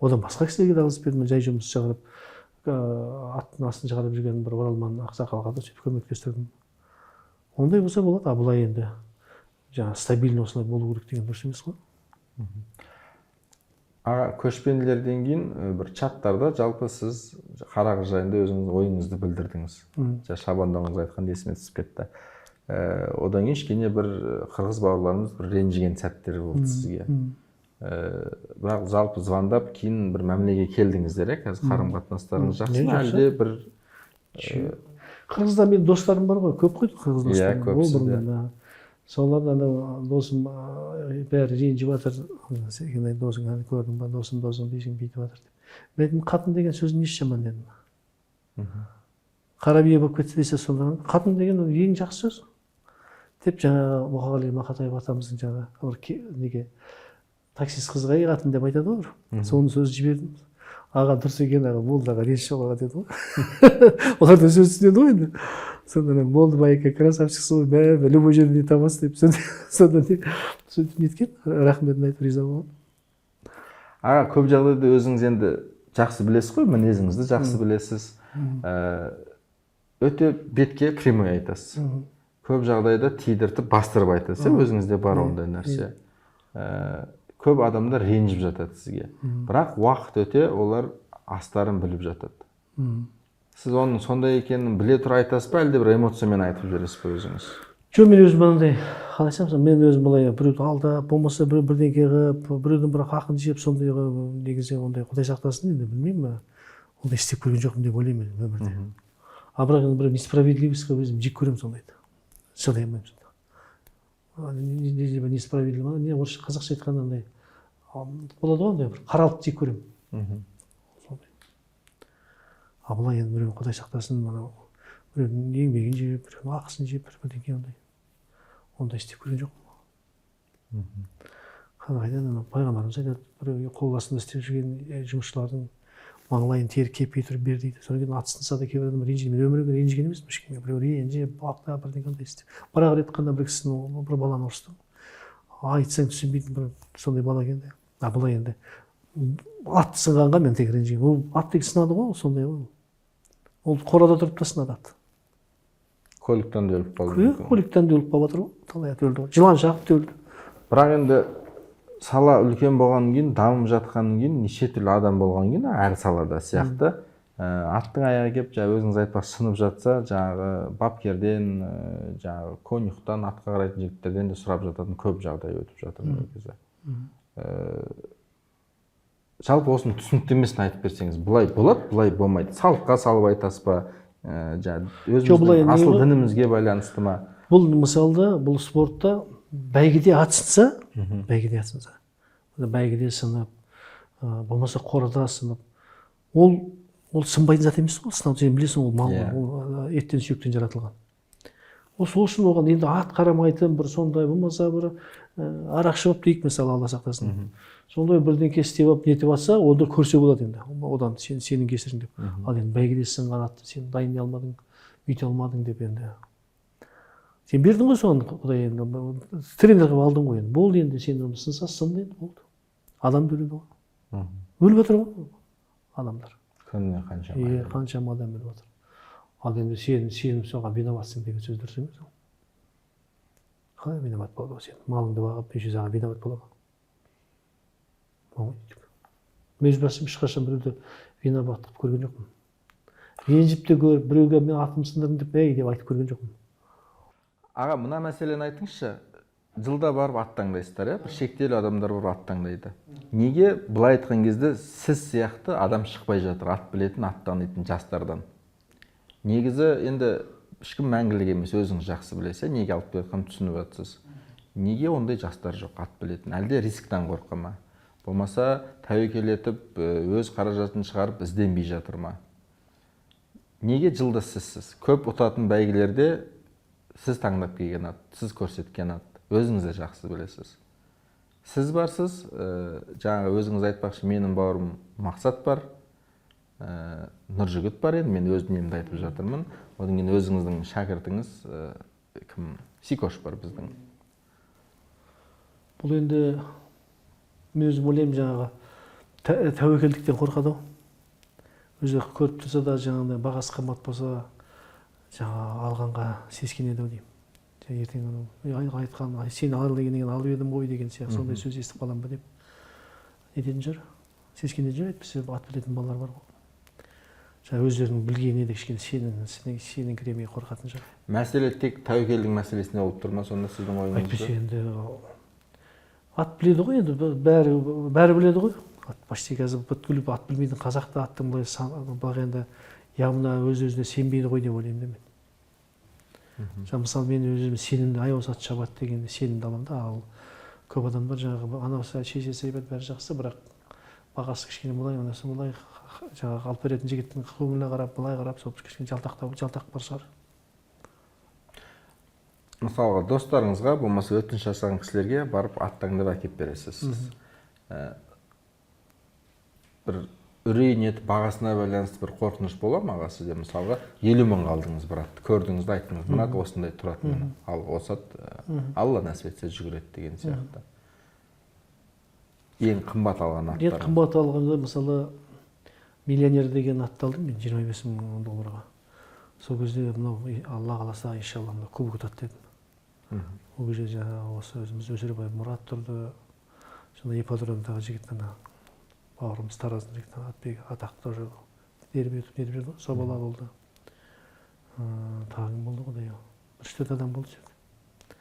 Одан басқа кісілерге де алып бердім, жай жұмыс шығарып, аттың астын шығарып жүрген бір оралман ақсақалға да сөйтіп көмектестірдім. Ондай болса болады, а бұлай енді жаңа стабильно осылай болу керек деген дұрыс емес қой. Аға, көшпенділерден кейін бір чаттарда жалпы сіз Қарағыз жайында өзіңіз ойыңызды білдірдіңіз. Шабандоңыз айтқанда есіме түсіп кетті. Одан кейін кішкене бір қырғыз бауырларымыз бір ренжіген сәттер болды сізге. Бірақ жалпы звондап кейін бір мәмілеге келдіңіздер, қазір қарым-қатынастарыңыз жақсы ма, әлде бір Қырғызда менің достарым бар ғой, көп қой қырғыз достарым. Иә, көпсі. Соларда досым бәрі ренжіп жатыр. Сен досың көрдің ба, досым дейсің бүйтіп жатыр деп. Мен айттым, қатын деген сөз неше жаман дедім. Қара бие болып кетсе десе сонда қатын деген ең жақсы сөз. деп жаңағы Мұқағали Мақатаев атамыздың жаңағы неге таксист қызға қатын деп айтады ғой, соның сөзін жібердім. Аға дұрыс екен, аға болды, аға ренжісе аға деді ғой. Олар да сөз түсінеді ғой енді. Сонда болды байке красавчиксың ғой, бәрі любой жерде табасыз деп сонда сөйтіп неткен, рахметін айтып риза болған. Аға көп жағдайда өзіңіз енді жақсы білесіз ғой, мінезіңізді жақсы білесіз. Өте бетке прямой айтасыз. Көп жағдайда тидіртіп бастырып айтасыз, өзіңізде бар ондай нәрсе. Көп адамдар ренжіп жатады сізге. Бірақ уақыт өте олар астарын біліп жатады. Сіз оның сондай екенін біле тұра айтасыз ба, әлде бір эмоциямен айтып жібересіз бе өзіңіз? Жоқ, мен өзім андай, қалай айтсам, мен өзім былай біреуді алдап, болмаса бірдеңе қылып, біреудің бір хақын жеп, сондай негізі ондай Құдай сақтасын енді білмеймін, ондай істеп көрген жоқпын деп ойлаймын өмірде. А бірақ енді бір несправедливостьқа өзім жек көремін сондайды. Шыдай алмаймын сонда. Несправедливо, не орысша қазақша айтқанда андай болады ғой, андай бір қаралып жек көремін. А былай енді біреу Құдай сақтасын, біреудің еңбегін жеп, біреудің ақысын жеп, бірдеңе ондай істеп көрген жоқпын. Қайдан пайғамбарымыз айтады, біреу қол астында істеп жүрген жұмысшылардың маңлайын теріп кеппей тұрып бер дейді. Содан кейін ат сынса да кейбір адам ренжиді. Мен өмірімде ренжіген емеспін ешкімге. Біреу ренжіп, бақта бірдеңе істеп. Бірақ рет қана бір кісінің бір баланы ұрысты. Айтсаң түсінбейтін бір сондай бала екен де. А былай енді ат сынғанға мен тек ренжіген. Ол ат тек сынады ғой, сондай ғой. Ол қорада тұрып та сынады ат. Көліктен де өліп қалды. Көліктен де өліп қалып жатыр ғой. Талай ат өлді ғой. Жылан шағып өлді. Бірақ енді сала үлкен болғаннан кейін, дамып жатқаннан кейін, неше түрлі адам болғаннан кейін, әр салада сияқты аттың аяғы келіп, өзіңіз айтпақшы сынып жатса, жаңағы бапкерден, жаңағы конюхтан, атқа қарайтын жігіттерден де сұрап жататын көп жағдай өтіп жатыр негізі. Жалпы осының түсініктемесін айтып берсеңіз, былай болады, былай болмайды. Салыққа салып айтасыз ба, өзіміздің асыл дінімізге байланысты ма? Бұл мысалда, бұл спортта бәйгеде ат сынса, бәйгеде сынып, болмаса қорада сынып, ол сынбайтын зат емес қой, сынау сен білесің, ол мал, ол еттен сүйектен жаратылған. Ол сол үшін оған енді ат қарамайтын бір сондай, болмаса бір арақшы болып дейік, мысалы, Алла сақтасын. Сондай бірдеңке істеп алып нетіп жатса, онда көрсе болады енді. Одан сенің кесірің деп. Ал енді бәйгеде сынған атты сен дайындай алмадың, бүйте алмадың деп енді. Сен бердің ғой соған, Құдай енді тренер қылып алдың ғой енді. Болды енді сен оны сынса сынды енді болды. Адам өледі ғой. Өліп жатыр ғой адамдар. Күніне қаншама. Қаншама адам өліп жатыр. Ал енді сен соған виноватсың деген сөз дұрыс емес. Қалай виноват болады сен? Малыңды бағып, неше саған виноват болады. Мен өз басым ешқашан біреуді виноват қылып көрген жоқпын. Ренжіп те көріп, біреуге мен атым сындырдым деп деп айтып көрген жоқпын. Аға, мына мәселені айтыңызшы. Жылда барып ат таңдайсыздар, бір шектеулі адамдар бар ат таңдайды. Неге былай айтқан кезде сіз сияқты адам шықпай жатыр, ат білетін, ат танитын жастардан? Негізі енді ешкім мәңгілік емес, өзіңіз жақсы білесіз, неге алып келіп түсініп жатсыз. Неге ондай жастар жоқ ат білетін? Әлде рисктен қорқа ма? Болмаса тәуекел етіп, өз қаражатын шығарып ізденбей жатыр ма? Неге жылда сізсіз? Көп ұтатын бәйгелерде сіз таңдап келген ат, сіз көрсеткен ат, өзіңіз де жақсы білесіз. Сіз барсыз, жаңағы өзіңіз айтпақшы, менің бауырым Мақсат бар, Нұржігіт бар, енді мен өз дүниемді айтып жатырмын. Одан кейін өзіңіздің шәкіртіңіз кім? Сикош бар біздің. Бұл енді мен өзім ойлаймын, жаңағы тәуекелдіктен қорқады ғой. Өзі көріп тұрса да жаңағыдай бағасы қымбат болса, жаңағы алғанға сескенеді ау деймін. Ертең айтқан, сен ал дегеннен алып едім ғой деген сияқты сондай сөз естіп қалам ба деп нететін шығар. Сескенетін шығар, әйтпесе ат білетін балалар бар ғой. Жаңа өздерінің білгеніне де кішкене сеніңкіремей қорқатын шығар. Мәселе тек тәуекелдің мәселесінде болып тұр ма сонда сіздің ойыңызша? Әйтпесе енді ат біледі ғой, енді бәрі біледі ғой. Почти қазір бүткіл ат білмейтін қазақта аттың былай енді явно өз-өзіне сенбейді ғой деп ойлаймын мен. Мысалы мен өзім сенімді аяусыз ат шабады дегенде сенімді аламын да, ал көп адамдар жаңағы анау шешесі айтады бәрі жақсы, бірақ бағасы кішкене былай, анасы былай, жаңағы алып беретін жігіттің көңіліне қарап, былай қарап, сол кішкене жалтақ бар шығар. мысалға достарыңызға болмаса өтініш жасаған кісілерге барып ат таңдап әкеп бересіз сіз. Бір үрей нетіп бағасына байланысты бір қорқыныш бола ма аға сізде? Мысалға 50 мыңға алдыңыз бір атты, көрдіңіз де айттыңыз, мына ат осындай тұратынын, ал осы ат Алла нәсіп етсе жүгіреді деген сияқты. Ең қымбат алған аттар. Ең қымбат алғанда мысалы миллионер деген атты алдым мен 25 мың долларға. Сол кезде мынау Алла қаласа иншалла мына кубок ұтады дедім. Ол кезде жаңағы осы өзіміз Өсербай Мұрат тұрды, сонда ипподромдағы жігіт ана бауырымыз Тараздың жігіті Атбек атақты уже беріп өтіп нетіп жүрді, сол бала болды. Тағы болды ғой да, 3-4 адам болды сөйтіп.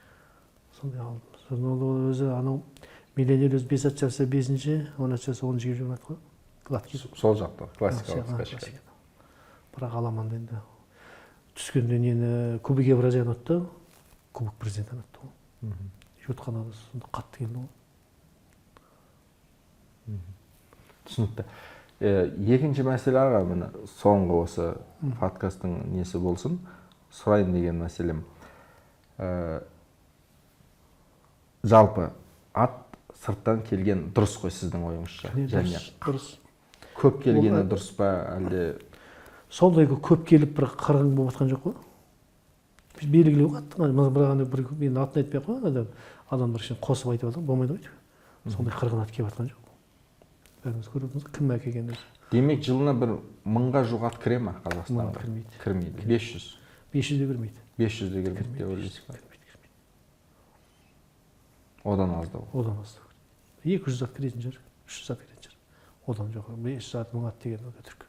Сондай алдым. Сосын ол өзі анау миллионер өзі 5 ат жарса 5-ші, 10 ат жарса 10-ші келіп жүрген ат қой. Гладкий. Сол жақта, классикалық скачка. Бірақ аламан енді. Түскенде нені кубик Евразияны ұтты, кубок президентін ұтты ғой. Жұтқанады сонда қатты келді ғой. Түсінікті. Екінші мәселе аға, міне соңғы осы подкасттың несі болсын, сұрайын деген мәселем. Жалпы ат сырттан келген дұрыс қой сіздің ойыңызша? Және дұрыс. Көп келгені дұрыс па, әлде? Сондай көп келіп бір қырғын болып жатқан жоқ қой. Белгілі ғой аттың, бір мен атын айтпай қойған адамдар үшін қосып айтып алған, болмайды ғой. Сондай қырғын ат келіп жатқан жоқ. Бәріңіз көрдіңіз, кім әкелген өзі. Демек, жылына бір 1000-ға жуық ат кіре ма Қазақстанға? Кірмейді. 500. 500 де кірмейді. 500 де кірмейді деп ойлайсыз ба? Одан аздау. Одан аздау. 200 ат кіретін шығар, 300 ат кіретін шығар. Одан жоқ, 500 ат, 1000 ат деген өтірік.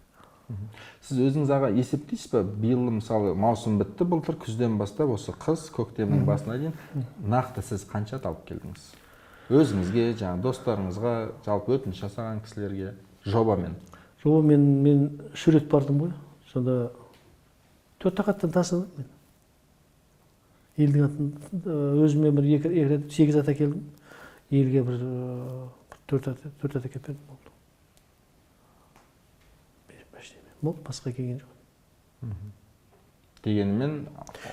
Сіз өзіңіз аға есептейсіз ба? Биыл мысалы маусым бітті, былтыр күзден бастап осы қыс, көктемнің басына дейін нақты сіз қанша ат алып келдіңіз? Өзіңізге, жаңа достарыңызға, жалпы өтініш жасаған кісілерге, жобамен? Жобамен мен шүрет бардым ғой. Сонда 4 аттан тасыдым мен. Елдің атын өзіме бір 8 ат әкелдім. Елге бір 4 ат әкеліп бердім болды. Болды, басқа келген жоқ. Дегенімен...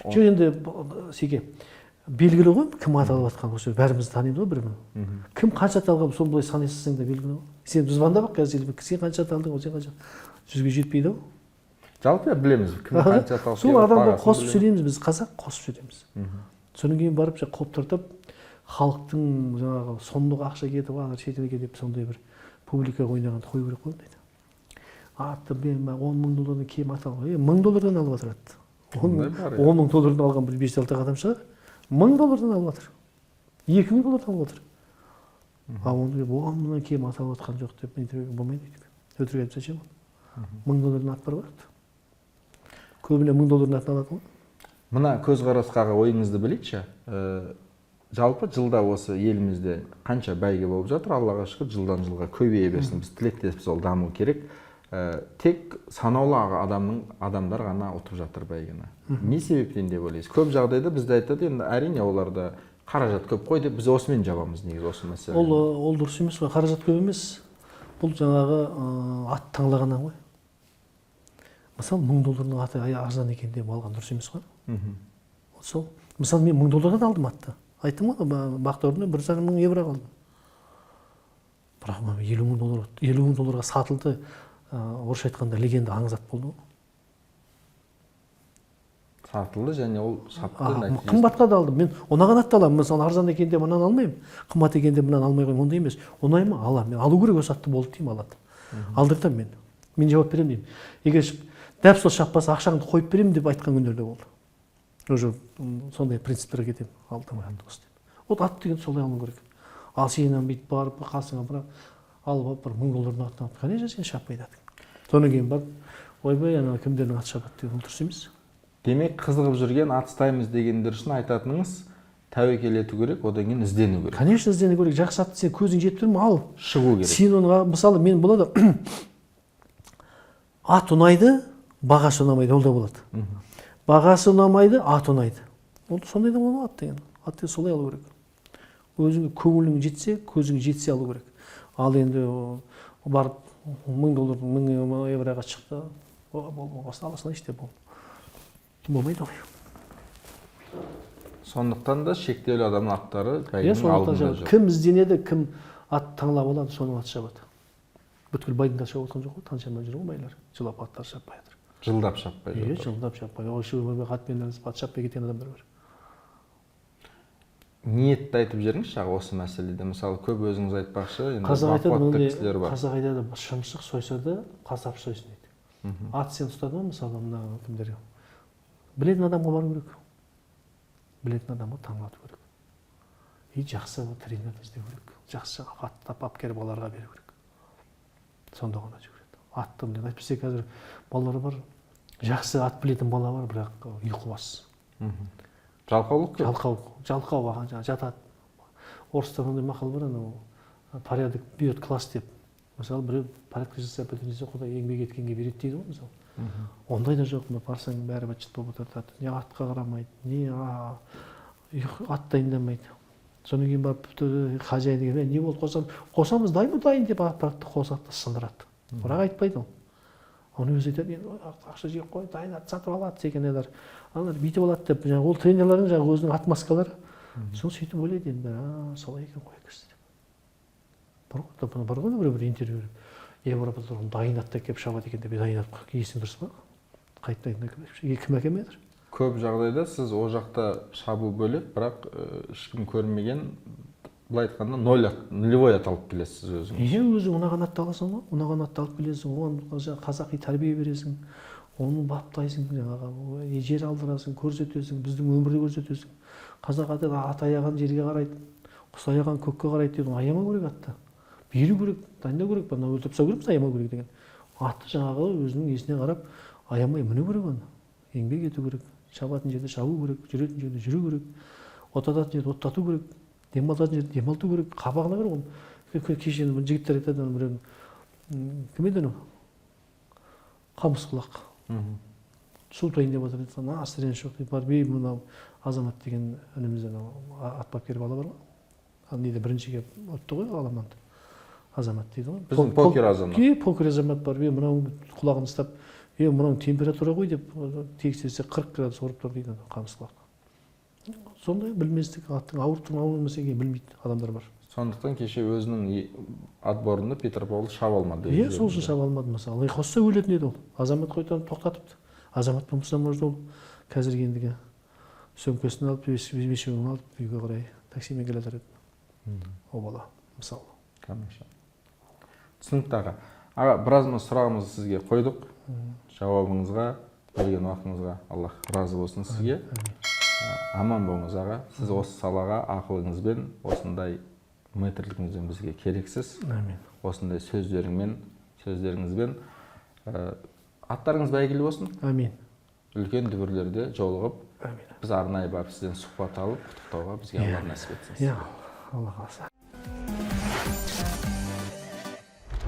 Жоқ енді, Секе, белгілі ғой, кім ат алып жатқан осы, бәріміз таниды ғой бір-бірін. Кім қанша ат алған, соны былай санайсың да белгілі ғой. Сен звондап бақ қазір, сен қанша ат алдың, сен қанша 100-ге жетпейді ғой. Жалпы білеміз, кім қанша ат алып. Сол адамды қосып сөйлейміз, біз қазақ қосып сөйлейміз. Содан кейін барып қоптыртып, халықтың жаңағы сондық ақша кетіп, шетелге деп сондай бір публика ойнағанды қою керек қой дейді. Атты мен 10 мың доллардан кем ат алып, $1000 алып жатыр атты. 10 мың доллардан алған бір 5-6 адам шығар, $1000 алып жатыр. $2000 алып жатыр. А оны 10 мыңнан кем ат алып жатқан жоқ деп интервью болмайды дейді. Өтірік айтса ше $1000 ат бар ғой. Көбіне $1000 атын алады ғой. Мына көзқарасқа ойыңызды білейікші. Жалпы жылда осы елімізде қанша бәйге болып жатыр, Аллаға шүкір, жылдан жылға көбейе берсін. Біз тілектеспіз, ол даму керек. Тек санаулы адамдар ғана ұтып жатыр бәйгені. Не себептен деп ойлайсыз? Көп жағдайда бізде айтады, енді әрине оларда қаражат көп қой деп біз осымен жабамыз негізі осы мәселені. Ол дұрыс емес қой, қаражат көп емес. Бұл жаңағы ат таңдағаннан ғой. Мысалы $1000 аты арзан екен деп алған дұрыс емес қой. Сол. Мысалы мен $1000 алдым атты. Айттым ғой, бақторына €1,500 қалды. Бірақ $50,000 сатылды. Орысша айтқанда легенда аңызат болды ғой. Сатылды және ол шапты. Қымбатқа да алдым. Мен ұнаған атты аламын. Мысалы арзан екен деп мынаны алмаймын. Қымбат екен деп мынаны алмай қоймын. Ондай емес. Ұнай ма? Аламын. Мен алу керек осы атты болды деймін, алады. Алдыртамын мен. Мен жауап беремін деймін. Егер дәп сол шаппаса ақшаңды қойып беремін деп айтқан күндерде болды. Уже сондай принциптерге кетемін. Алдым атты осы деп. Вот ат деген солай алу керек. Ал сенен бүйтіп барып қасыңа бірақ алып бір $1000 атын алып, конечно сен шаппайды атың. Содан кейін барып, ойбай, ана кімдердің аты шабады деген дұрыс емес. Демек, қызығып жүрген ат ұстаймыз дегендер үшін айтатыныңыз тәуекел ету керек, одан кейін іздену керек. Конечно, іздену керек. Жақсы атты сен көзің жетіп тұр ма, ал. Шығу керек. Сен оны, мысалы, мен болады, ат ұнайды, бағасы ұнамайды, ол да болады. Бағасы ұнамайды, ат ұнайды. Ол сондай да болады деген. Атты солай алу керек. Өзіңе көңілің жетсе, көзің жетсе алу керек. Ал енді барып $1000, €1000 шықты, болмасын аласың іште бол. Болмайды олай. Сондықтан да шектеулі адамның аттары Иә, бәйгенің сондықтан алдында жабады. жоқ. Кім ізденеді, кім ат таңлап алады, соның аты шабады. Бүткіл байдың аты шабып отқан жоқ қой, таншамай жүр ғой байлар. Жылап аттар шаппай жатыр. Жылдап шаппай Иә, жатыр. жылдап шаппай. Осы атпен ат шаппай кеткен адамдар бар. Ниетті айтып жіберіңізші аға осы мәселеде. Мысалы, көп өзіңіз айтпақшы, енді Қазақ айтады, бақуатты кісілер бар. қазақ айтады, шымшық сойса да қасап сойсын дейді. Ат сен ұстадың ба, мысалы, мына кімдер? Білетін адамға бару керек. Білетін адамға таңдату керек. И жақсы тренер іздеу керек. Жақсы аттап апкер балаларға беру керек. Сонда ғана жүгіреді. Атты біледі. Әйтпесе қазір балалар бар, жақсы ат білетін бала бар, бірақ ұйқыбас. Жалқаулық көп. Жалқау жатады. Орыста ондай мақал бар, анау порядок берет класс деп. Мысалы, біреу порядок жасап бітірсе, Құдай еңбек еткенге береді дейді ғой, мысалы. Ондай да жоқ, барсаң бәрі быт болып отырады. Не атқа қарамайды, не ат дайындамайды. Содан кейін барып хозяин деген не болды, қосамыз дайын деп аппаратты қосады, сындырады. Бірақ айтпайды ол. Оны өзі айтады, ақша жеп қой, дайын ат сатып алады секендер. Аналар бүйтіп алады деп, ол тренерлердің жаңағы өзінің отмазкалары. Сол сөйтіп ойлайды енді, солай екен қой кірсі деп. Бар ғой бір интервью беріп. Европада тұрған дайын атта келіп шабады екен деп, дайын ат есің дұрыс па? Қайтпайтын кім әкеме жатыр? Көп жағдайда сіз о жақта шабу бөлек, бірақ ешкім көрмеген, былай айтқанда нулевой ат алып келесіз өзіңіз. Иә, өзің ұнаған атты аласың ғой, ұнаған атты алып келесің, оған қазақи тәрбие бересің, оны баптайсың, жер алдырасың, көрсетесің, біздің өмірді көрсетесің. Қазақ аты ат аяған жерге қарайды, құс аяған көкке қарайды дейді, аямау керек атты. Беру керек, дайындау керек, бана өлтіріп тастау керек, аямау керек деген. Атты жаңағы өзінің есіне қарап, аямай міну керек оны. Еңбек ету керек, шабатын жерде шабу керек, жүретін жерде жүру керек, отататын жерде оттату керек, демалтатын жерде демалту керек, қабағына керек оны. Кеше жігіттер айтады, біреу кім еді анау? Қамысқұлақ. Су тайын деп отыр деді, асырен жоқ деп бар, мынау Азамат деген інімізден ат бапкер бала бар ғой. Неде бірінші келіп өтті ғой, Аламанды. Азамат дейді ғой. Біздің покер Азамат. Покер Азамат бар, мынау құлағын ұстап, мынау температура ғой деп тексерсе 40 градус ұрып тұр дейді Қамысқұлақ. Сондай білместік, аттың ауырып ауырмаса екен білмейді адамдар бар. Сондықтан кеше өзінің отборында Петропавл шаба алмады. Иә, сол үшін шаба алмады мысалы. Қосса өлетін еді ол. Азамат қойтан тоқтатыпты. Азамат болмаса может ол қазір ендігі сөмкесін алып, бешеуін алып үйге қарай таксимен келе жатыр еді. Ол бала мысалы. Тамаша. Түсінікті аға. Аға, біраз сұрағымызды сізге қойдық. Жауабыңызға, берген уақытыңызға Аллах разы болсын сізге. Аман болыңыз аға. Сіз осы салаға ақылыңызбен, осындай метрлігіңізбен бізге керексіз. Осындай сөздеріңізбен аттарыңыз бәйгілі болсын. Амин. Үлкен дүбірлерде жолығып, біз арнайы барып сізден сұхбат алып, құттықтауға бізге Алла нәсіп етсін. Иә, Алла қаласа.